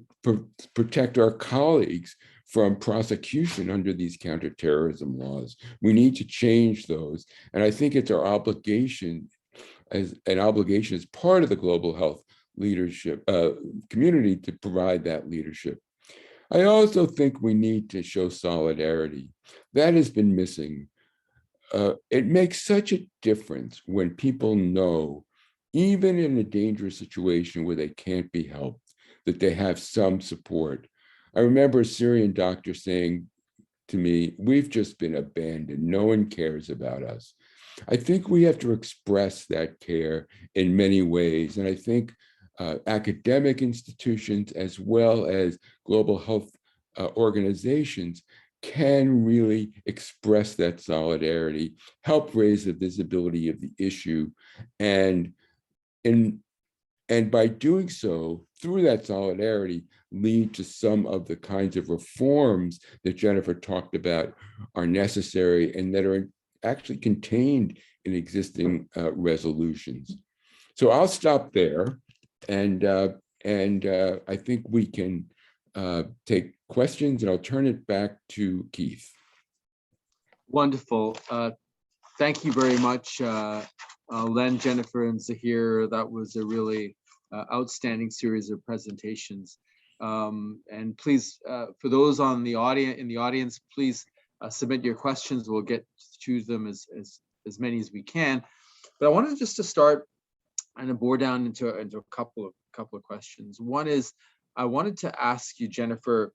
protect our colleagues from prosecution under these counterterrorism laws. We need to change those. And I think it's our obligation as part of the global health leadership community to provide that leadership. I also think we need to show solidarity. That has been missing. It makes such a difference when people know, even in a dangerous situation where they can't be helped, that they have some support. I remember a Syrian doctor saying to me, "We've just been abandoned. No one cares about us." I think we have to express that care in many ways. And I think academic institutions, as well as global health organizations, can really express that solidarity, help raise the visibility of the issue, and by doing so, through that solidarity, lead to some of the kinds of reforms that Jennifer talked about are necessary and that are actually contained in existing resolutions. So I'll stop there, and I think we can take questions, and I'll turn it back to Keith. Wonderful. Thank you very much, Len, Jennifer, and Zahir. That was a really outstanding series of presentations. And please, for those in the audience, please submit your questions. We'll get to choose them as many as we can. But I wanted just to start and bore down into a couple of questions. One is, I wanted to ask you, Jennifer,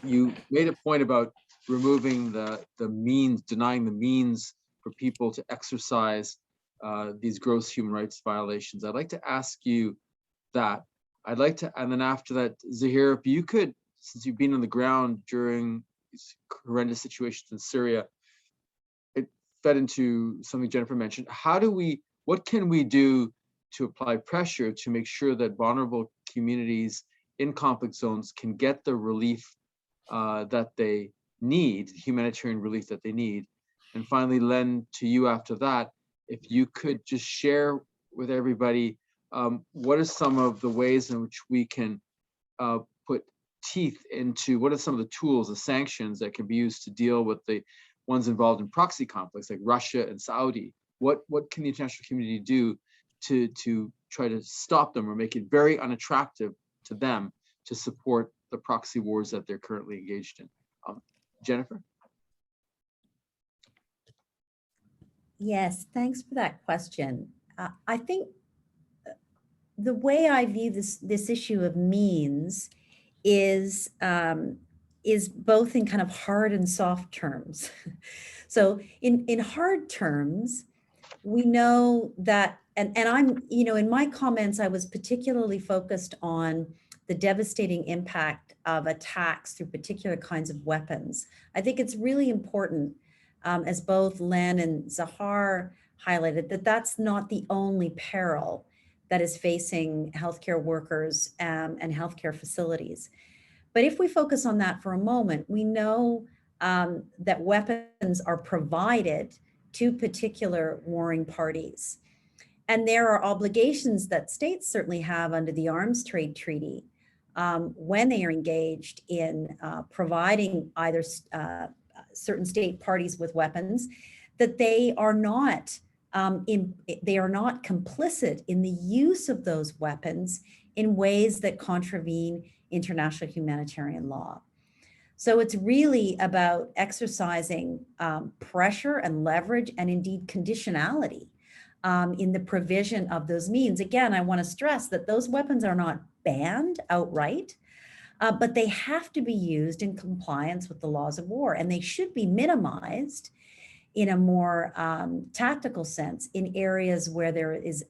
you made a point about removing the means, denying the means for people to exercise these gross human rights violations. I'd like to ask you that. I'd like to, and then after that, Zahir, if you could, since you've been on the ground during these horrendous situations in Syria, it fed into something Jennifer mentioned. What can we do to apply pressure to make sure that vulnerable communities in conflict zones can get the relief that they need, humanitarian relief that they need? And finally, Len, to you after that, if you could just share with everybody, what are some of the ways in which we can put teeth into, what are some of the tools, the sanctions that can be used to deal with the ones involved in proxy conflicts like Russia and Saudi? What can the international community do to try to stop them or make it very unattractive to them to support the proxy wars that they're currently engaged in? Jennifer? Yes, thanks for that question. I think the way I view this issue of means is both in kind of hard and soft terms. So in hard terms, we know that, and I'm, in my comments, I was particularly focused on the devastating impact of attacks through particular kinds of weapons. I think it's really important, as both Len and Zahar highlighted, that that's not the only peril that is facing healthcare workers and healthcare facilities. But if we focus on that for a moment, we know that weapons are provided to particular warring parties. And there are obligations that states certainly have under the Arms Trade Treaty when they are engaged in providing either certain state parties with weapons, that they are not complicit in the use of those weapons in ways that contravene international humanitarian law. So it's really about exercising pressure and leverage and indeed conditionality in the provision of those means. Again, I want to stress that those weapons are not banned outright, but they have to be used in compliance with the laws of war, and they should be minimized in a more tactical sense in areas where there is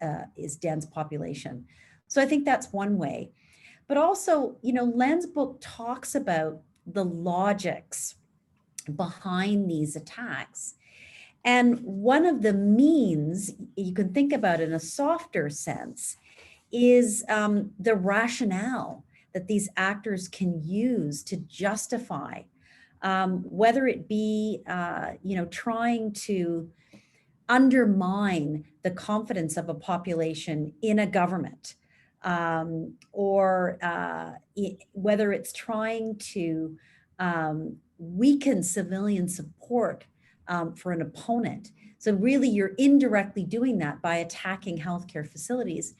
dense population. So I think that's one way. But also, Len's book talks about the logics behind these attacks. And one of the means you can think about in a softer sense is the rationale that these actors can use to justify, whether it be, trying to undermine the confidence of a population in a government, or whether it's trying to weaken civilian support for an opponent. So really, you're indirectly doing that by attacking healthcare facilities.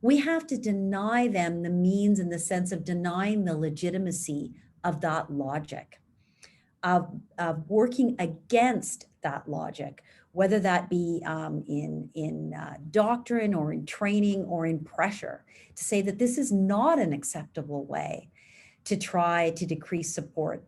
We have to deny them the means in the sense of denying the legitimacy of that logic, of working against that logic, whether that be in doctrine or in training or in pressure, to say that this is not an acceptable way to try to decrease support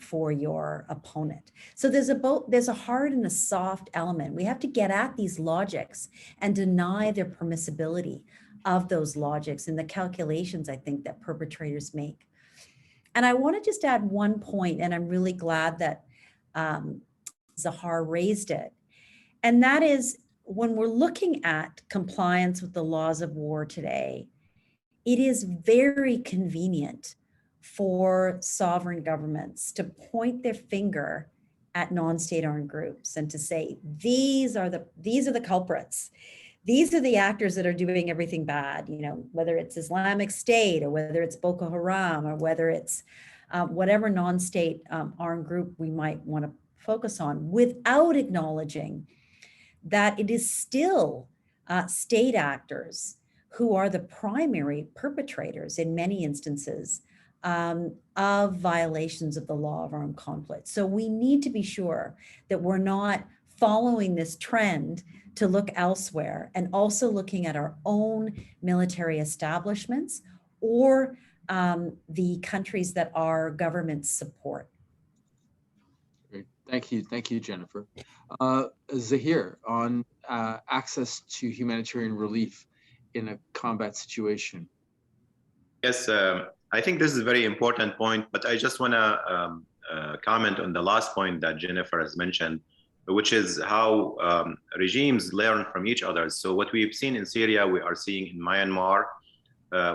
for your opponent. So there's a hard and a soft element. We have to get at these logics and deny their permissibility of those logics and the calculations, I think, that perpetrators make. And I want to just add one point, and I'm really glad that Zahar raised it. And that is, when we're looking at compliance with the laws of war today, it is very convenient for sovereign governments to point their finger at non-state armed groups and to say, these are the culprits. These are the actors that are doing everything bad, whether it's Islamic State or whether it's Boko Haram or whether it's whatever non-state armed group we might want to focus on, without acknowledging that it is still state actors who are the primary perpetrators in many instances of violations of the law of armed conflict. So we need to be sure that we're not following this trend to look elsewhere, and also looking at our own military establishments or the countries that our governments support. Great. Thank you, Jennifer. Zahir, on access to humanitarian relief in a combat situation. Yes, I think this is a very important point, but I just want to comment on the last point that Jennifer has mentioned, which is how regimes learn from each other. So what we've seen in Syria, we are seeing in Myanmar,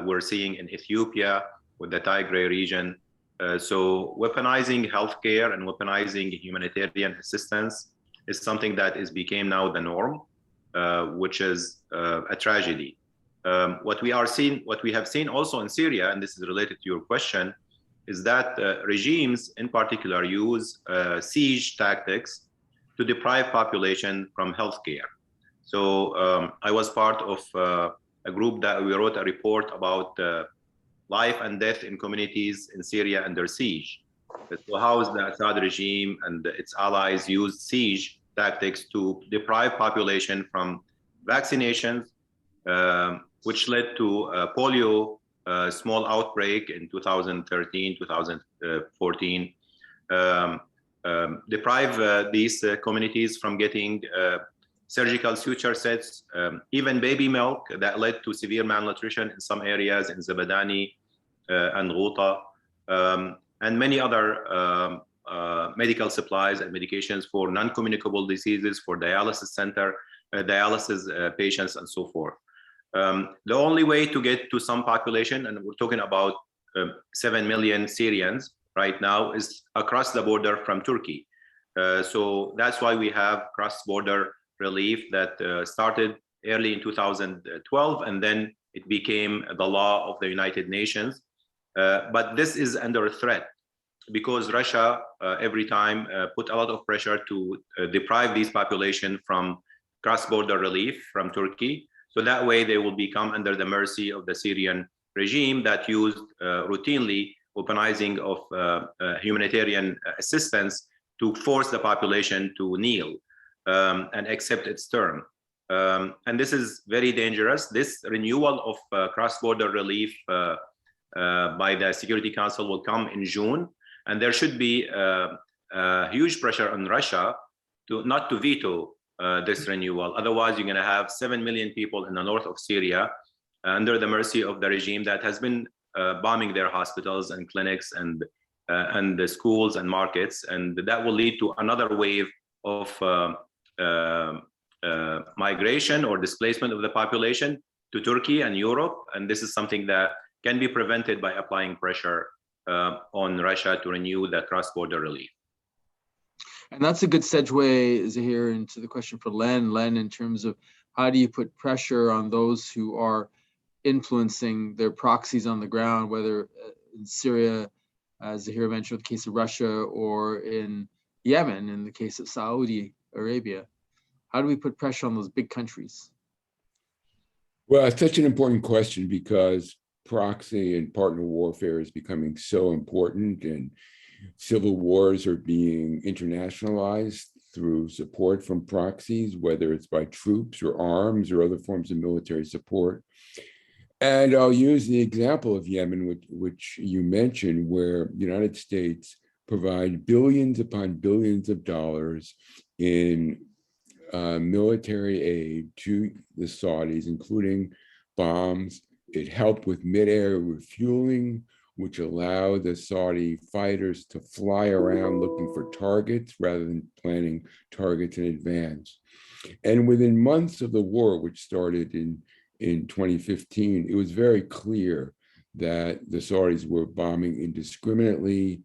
we're seeing in Ethiopia with the Tigray region. So weaponizing healthcare and weaponizing humanitarian assistance is something that became now the norm, which is a tragedy. What we have seen also in Syria, and this is related to your question, is that regimes in particular use siege tactics to deprive population from healthcare. So I was part of a group that we wrote a report about life and death in communities in Syria under siege. So how is the Assad regime and its allies used siege tactics to deprive population from vaccinations, which led to polio small outbreak in 2013, 2014. Deprive these communities from getting surgical suture sets, even baby milk that led to severe malnutrition in some areas in Zabadani and Ghouta, and many other medical supplies and medications for non-communicable diseases, for dialysis center, dialysis patients, and so forth. The only way to get to some population, and we're talking about 7 million Syrians right now, is across the border from Turkey. So that's why we have cross-border relief that started early in 2012, and then it became the law of the United Nations. But this is under threat because Russia every time put a lot of pressure to deprive these population from cross-border relief from Turkey. So that way they will become under the mercy of the Syrian regime that used routinely weaponizing of humanitarian assistance to force the population to kneel and accept its term. And this is very dangerous. This renewal of cross-border relief by the Security Council will come in June, and there should be huge pressure on Russia to not to veto this renewal. Otherwise, you're going to have 7 million people in the north of Syria under the mercy of the regime that has been bombing their hospitals and clinics and the schools and markets, and that will lead to another wave of migration or displacement of the population to Turkey and Europe. And this is something that can be prevented by applying pressure on Russia to renew the cross-border relief. And that's a good segue, Zahir, into the question for Len. Len, in terms of how do you put pressure on those who are influencing their proxies on the ground, whether in Syria, as Zahir mentioned, with the case of Russia, or in Yemen, in the case of Saudi Arabia. How do we put pressure on those big countries? Well, it's such an important question because proxy and partner warfare is becoming so important, and civil wars are being internationalized through support from proxies, whether it's by troops or arms or other forms of military support. And I'll use the example of Yemen, which you mentioned, where the United States provide billions upon billions of dollars in military aid to the Saudis, including bombs. It helped with mid-air refueling, which allowed the Saudi fighters to fly around looking for targets rather than planning targets in advance. And within months of the war, which started in 2015, it was very clear that the Saudis were bombing indiscriminately.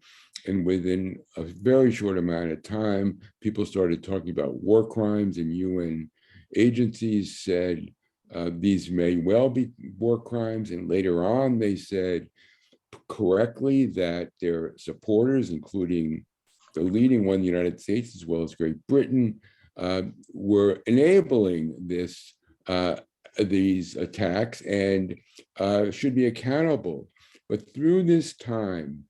And within a very short amount of time, people started talking about war crimes, and UN agencies said these may well be war crimes. And later on, they said correctly that their supporters, including the leading one, the United States, as well as Great Britain, were enabling these attacks and should be accountable. But through this time,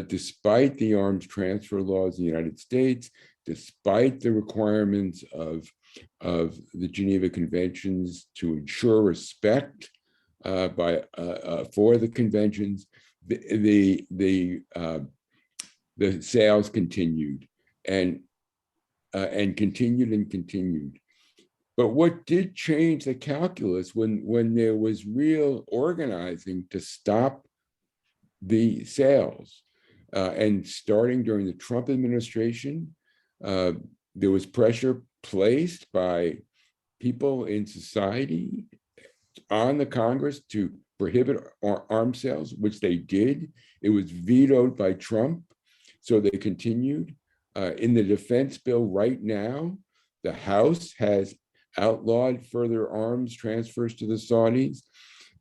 despite the arms transfer laws in the United States, despite the requirements of the Geneva Conventions to ensure respect for the conventions, the sales continued and continued. But what did change the calculus when there was real organizing to stop the sales? And starting during the Trump administration, there was pressure placed by people in society on the Congress to prohibit arms sales, which they did. It was vetoed by Trump, so they continued. In the defense bill right now, the House has outlawed further arms transfers to the Saudis.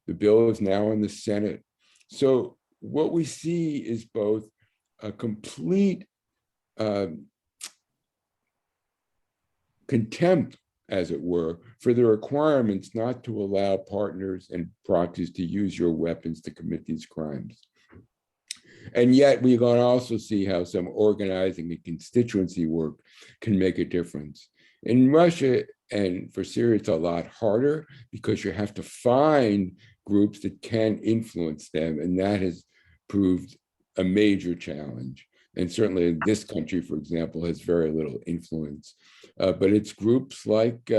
The bill is now in the Senate. So what we see is both a complete contempt, as it were, for the requirements not to allow partners and proxies to use your weapons to commit these crimes. And yet we can also see how some organizing and constituency work can make a difference. In Russia and for Syria, it's a lot harder because you have to find groups that can influence them. And that has proved a major challenge. And certainly this country, for example, has very little influence. But it's groups like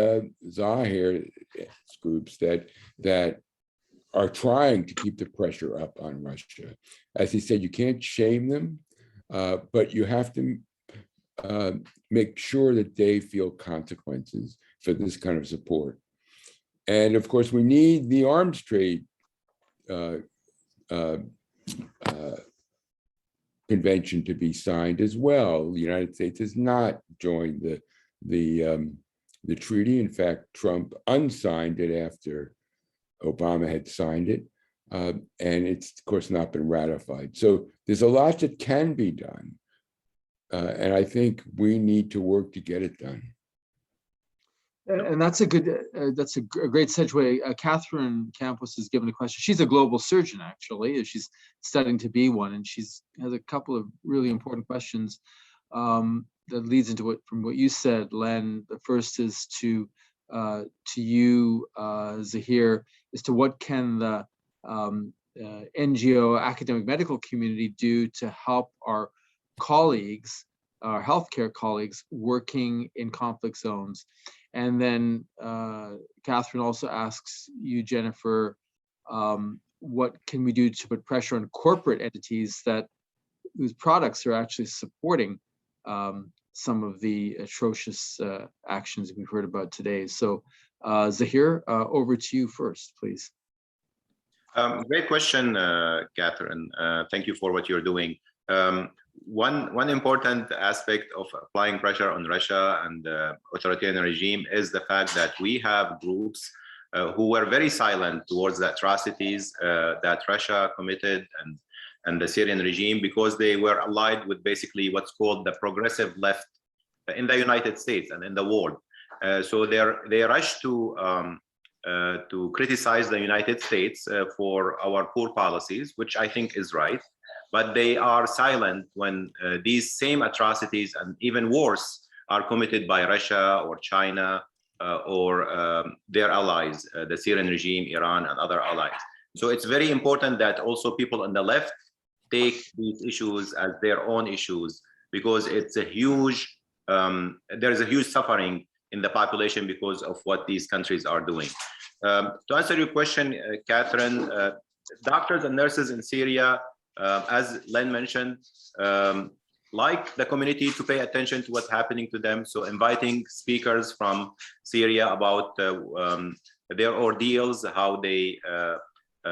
Zahir, it's groups that are trying to keep the pressure up on Russia. As he said, you can't shame them, but you have to make sure that they feel consequences for this kind of support. And of course, we need the arms trade convention to be signed as well. The United States has not joined the treaty. In fact, Trump unsigned it after Obama had signed it, and it's of course not been ratified. So there's a lot that can be done, and I think we need to work to get it done. And that's a great segue. Catherine Campos has given a question. She's a global surgeon, actually. She's studying to be one, and has a couple of really important questions that leads into from what you said, Len. The first is to you, Zahir, as to what can the NGO academic medical community do to help our colleagues, our healthcare colleagues working in conflict zones. And then Catherine also asks you, Jennifer, what can we do to put pressure on corporate entities whose products are actually supporting some of the atrocious actions we've heard about today. So Zahir, over to you first, please. Great question, Catherine. Thank you for what you're doing. One important aspect of applying pressure on Russia and the authoritarian regime is the fact that we have groups who were very silent towards the atrocities that Russia committed and the Syrian regime, because they were allied with basically what's called the progressive left in the United States and in the world. So they rushed to criticize the United States for our poor policies, which I think is right. But they are silent when these same atrocities and even worse are committed by Russia or China or their allies, the Syrian regime, Iran, and other allies. So it's very important that also people on the left take these issues as their own issues, because it's a huge, there is a huge suffering in the population because of what these countries are doing. To answer your question, Catherine, doctors and nurses in Syria, as Len mentioned, like the community to pay attention to what's happening to them. So inviting speakers from Syria about their ordeals, how they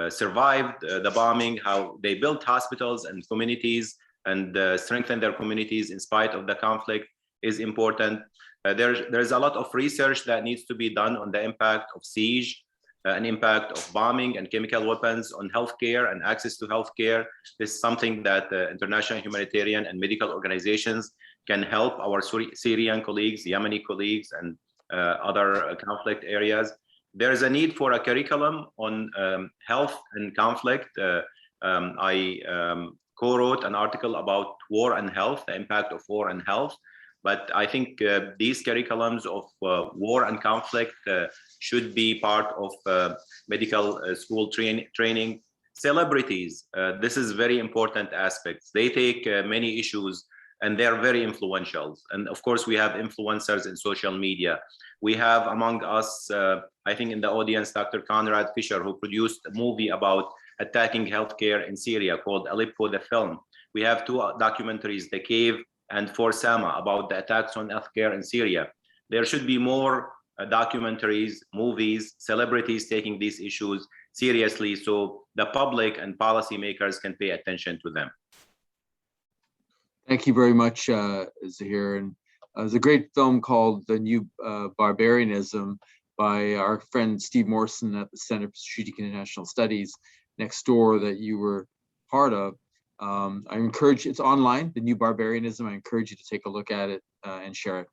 survived the bombing, how they built hospitals and communities and strengthened their communities in spite of the conflict is important. There's a lot of research that needs to be done on the impact of siege, an impact of bombing and chemical weapons on healthcare and access to healthcare. This is something that international humanitarian and medical organizations can help our Syrian colleagues, Yemeni colleagues, and other conflict areas. There is a need for a curriculum on health and conflict. I co-wrote an article about war and health, the impact of war and health. But I think these curriculums of war and conflict should be part of medical school training. Celebrities, this is very important aspects. They take many issues and they're very influential. And of course, we have influencers in social media. We have among us, I think in the audience, Dr. Conrad Fisher, who produced a movie about attacking healthcare in Syria called Aleppo, the film. We have two documentaries, The Cave and For Sama, about the attacks on healthcare in Syria. There should be more documentaries, movies, celebrities taking these issues seriously so the public and policymakers can pay attention to them. Thank you very much, Zahir. And there's a great film called The New Barbarianism by our friend Steve Morrison at the Center for Strategic International Studies next door that you were part of. I encourage, it's online, The New Barbarianism. I encourage you to take a look at it and share it.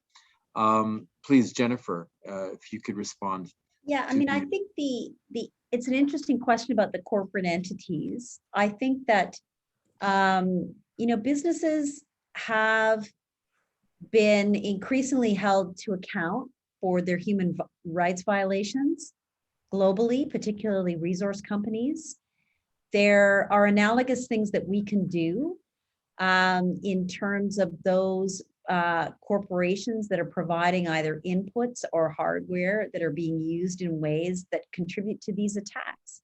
Please, Jennifer, if you could respond. Yeah, I mean, I think it's an interesting question about the corporate entities. I think that Businesses have been increasingly held to account for their human rights violations globally, particularly resource companies. There are analogous things that we can do in terms of those corporations that are providing either inputs or hardware that are being used in ways that contribute to these attacks.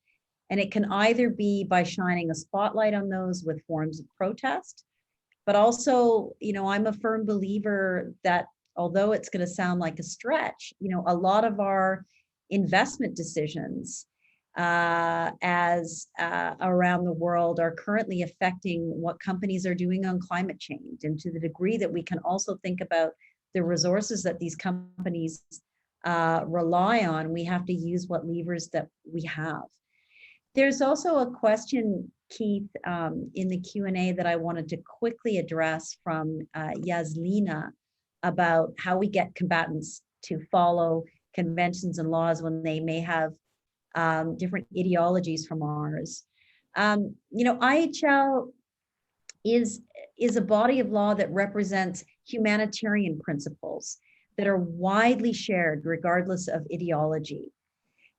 And it can either be by shining a spotlight on those with forms of protest, but also, I'm a firm believer that although it's going to sound like a stretch, a lot of our investment decisions as around the world are currently affecting what companies are doing on climate change, and to the degree that we can also think about the resources that these companies rely on, we have to use what levers that we have. There's also a question, Keith, in the Q&A that I wanted to quickly address from Yaslina about how we get combatants to follow conventions and laws when they may have different ideologies from ours. IHL is a body of law that represents humanitarian principles that are widely shared regardless of ideology.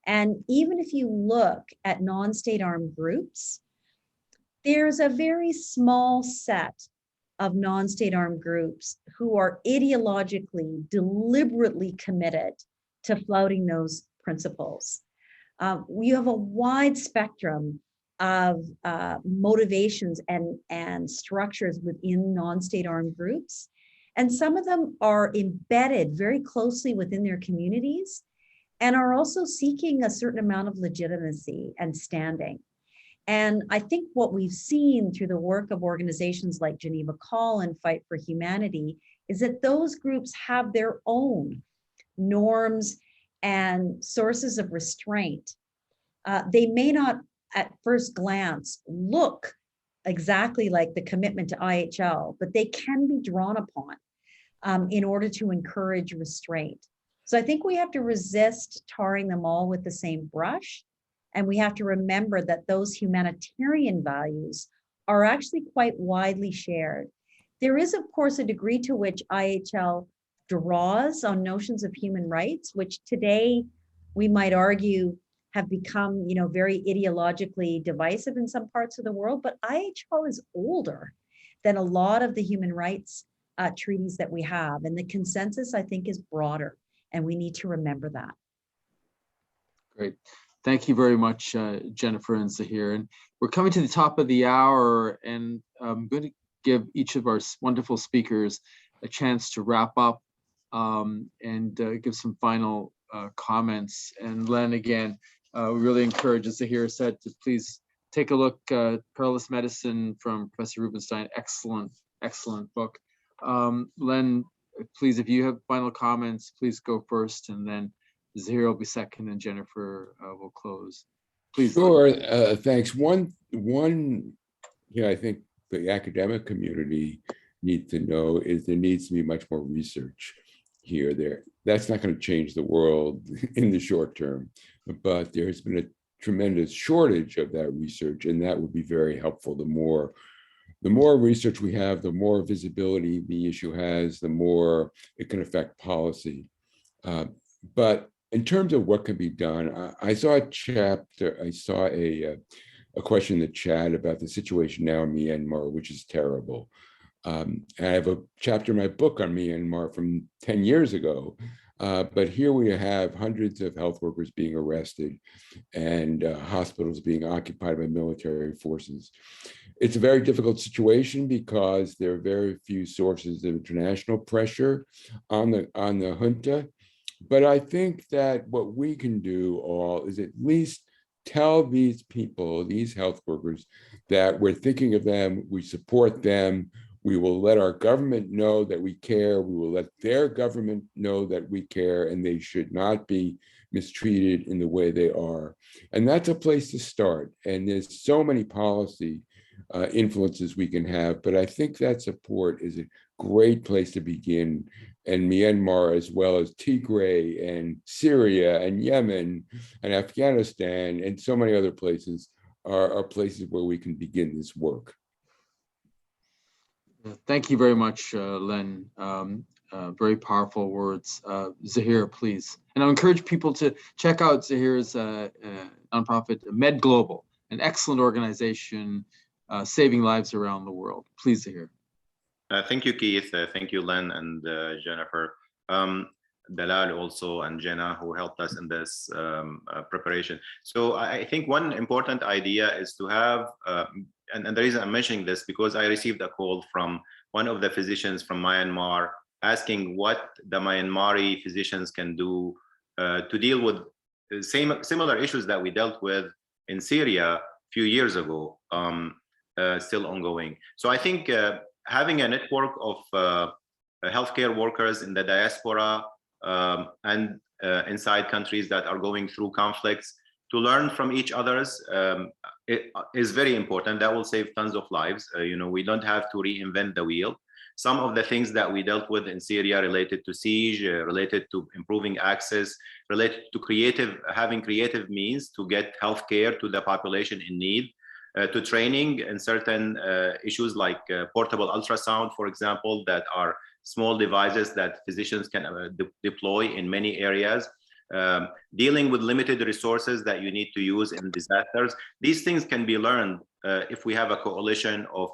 And even if you look at non-state armed groups, there's a very small set of non-state armed groups who are ideologically, deliberately committed to flouting those principles. You have a wide spectrum of motivations and structures within non-state armed groups. And some of them are embedded very closely within their communities and are also seeking a certain amount of legitimacy and standing. And I think what we've seen through the work of organizations like Geneva Call and Fight for Humanity is that those groups have their own norms and sources of restraint. They may not at first glance look exactly like the commitment to IHL, but they can be drawn upon in order to encourage restraint. So I think we have to resist tarring them all with the same brush. And we have to remember that those humanitarian values are actually quite widely shared. There is, of course, a degree to which IHL draws on notions of human rights, which today we might argue have become, very ideologically divisive in some parts of the world, but IHL is older than a lot of the human rights treaties that we have. And the consensus, I think, is broader, and we need to remember that. Great. Thank you very much, Jennifer and Zahir. And we're coming to the top of the hour, and I'm going to give each of our wonderful speakers a chance to wrap up and give some final comments. And Len, again, we really encourage, as Zahir said, to please take a look at Perilous Medicine from Professor Rubenstein. Excellent, excellent book. Len, please, if you have final comments, please go first, and then Zahir will be second, and Jennifer will close. Please. Sure. Thanks. One, I think the academic community needs to know is there needs to be much more research here. That's not going to change the world in the short term, but there's been a tremendous shortage of that research, and that would be very helpful. The more research we have, the more visibility the issue has, the more it can affect policy. But in terms of what can be done, I saw a chapter, I saw a question in the chat about the situation now in Myanmar, which is terrible. And I have a chapter in my book on Myanmar from 10 years ago. But here we have hundreds of health workers being arrested and hospitals being occupied by military forces. It's a very difficult situation because there are very few sources of international pressure on the junta. But I think that what we can do all is at least tell these people, these health workers, that we're thinking of them, we support them, we will let our government know that we care, we will let their government know that we care, and they should not be mistreated in the way they are. And that's a place to start. And there's so many policy influences we can have, but I think that support is a great place to begin. And Myanmar, as well as Tigray and Syria and Yemen and Afghanistan and so many other places are places where we can begin this work. Thank you very much, Len. Very powerful words. Zahir, please. And I encourage people to check out Zahir's nonprofit, Med Global, an excellent organization saving lives around the world. Please, Zahir. Thank you, Keith. Thank you, Len and Jennifer. Dalal also and Jenna, who helped us in this preparation. So I think one important idea is to have, and the reason I'm mentioning this, because I received a call from one of the physicians from Myanmar asking what the Myanmari physicians can do to deal with similar issues that we dealt with in Syria a few years ago, still ongoing. So I think having a network of healthcare workers in the diaspora and inside countries that are going through conflicts to learn from each other's it is very important. That will save tons of lives. We don't have to reinvent the wheel. Some of the things that we dealt with in Syria related to siege, related to improving access, related to having creative means to get healthcare to the population in need, to training in certain issues like portable ultrasound, for example, that are small devices that physicians can deploy in many areas, dealing with limited resources that you need to use in disasters. These things can be learned if we have a coalition of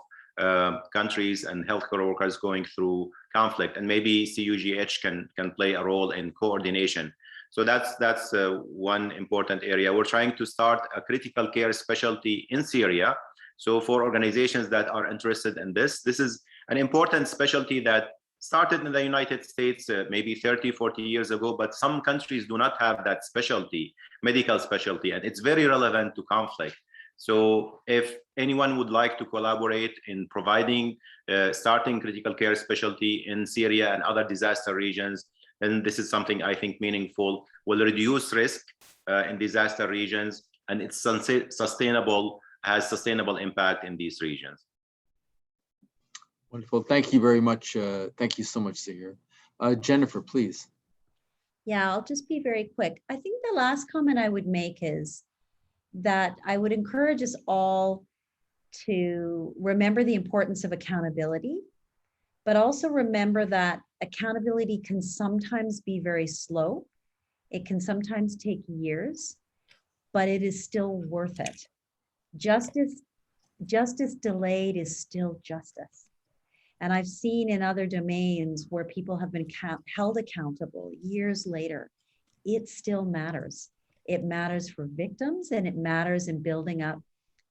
countries and healthcare workers going through conflict, and maybe CUGH can play a role in coordination. So that's one important area. We're trying to start a critical care specialty in Syria. So for organizations that are interested in this is an important specialty that started in the United States maybe 30, 40 years ago, but some countries do not have that specialty, medical specialty, and it's very relevant to conflict. So if anyone would like to collaborate in providing, starting critical care specialty in Syria and other disaster regions, then this is something I think meaningful, will reduce risk in disaster regions, and it's sustainable, has sustainable impact in these regions. Wonderful. Thank you very much. Thank you so much, Zahir. Jennifer, please. Yeah, I'll just be very quick. I think the last comment I would make is that I would encourage us all to remember the importance of accountability, but also remember that accountability can sometimes be very slow. It can sometimes take years, but it is still worth it. Justice delayed is still justice. And I've seen in other domains where people have been held accountable years later. It still matters. It matters for victims, and it matters in building up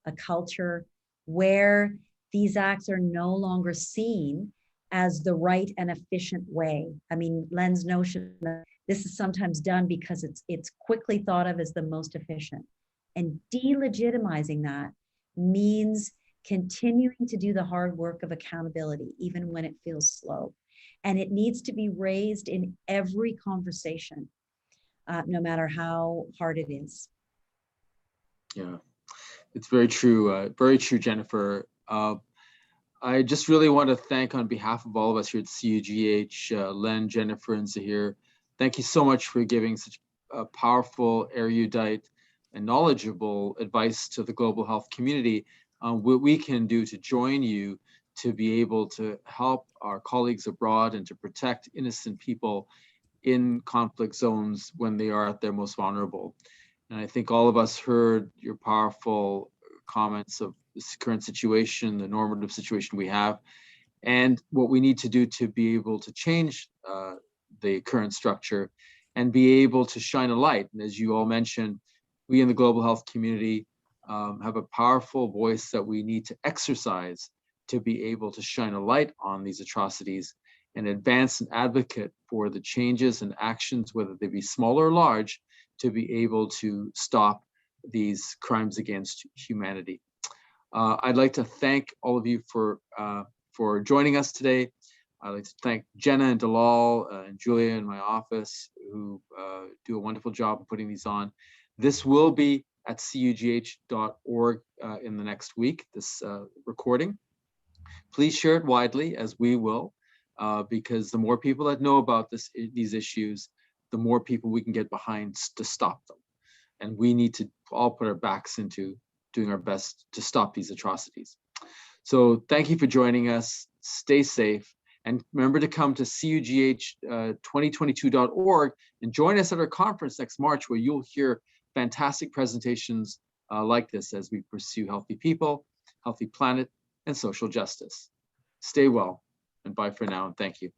a culture where these acts are no longer seen as the right and efficient way. I mean, Len's notion that this is sometimes done because it's quickly thought of as the most efficient. And delegitimizing that means continuing to do the hard work of accountability, even when it feels slow. And it needs to be raised in every conversation, no matter how hard it is. Yeah, it's very true, Jennifer. I just really want to thank, on behalf of all of us here at CUGH, Len, Jennifer, and Zahir, thank you so much for giving such powerful, erudite, and knowledgeable advice to the global health community. What we can do to join you to be able to help our colleagues abroad and to protect innocent people in conflict zones when they are at their most vulnerable. And I think all of us heard your powerful comments of this current situation, the normative situation we have, and what we need to do to be able to change the current structure and be able to shine a light. And as you all mentioned, we in the global health community have a powerful voice that we need to exercise to be able to shine a light on these atrocities and advance and advocate for the changes and actions, whether they be small or large, to be able to stop these crimes against humanity. I'd like to thank all of you for joining us today. I'd like to thank Jenna and Dalal and Julia in my office, who do a wonderful job of putting these on. This will be at cugh.org in the next week, this recording. Please share it widely, as we will, because the more people that know about these issues, the more people we can get behind to stop them. And we need to all put our backs into doing our best to stop these atrocities. So thank you for joining us. stay safe, and remember to come to cugh2022.org and join us at our conference next March, where you'll hear fantastic presentations like this as we pursue healthy people, healthy planet, and social justice. Stay well, and bye for now, and thank you.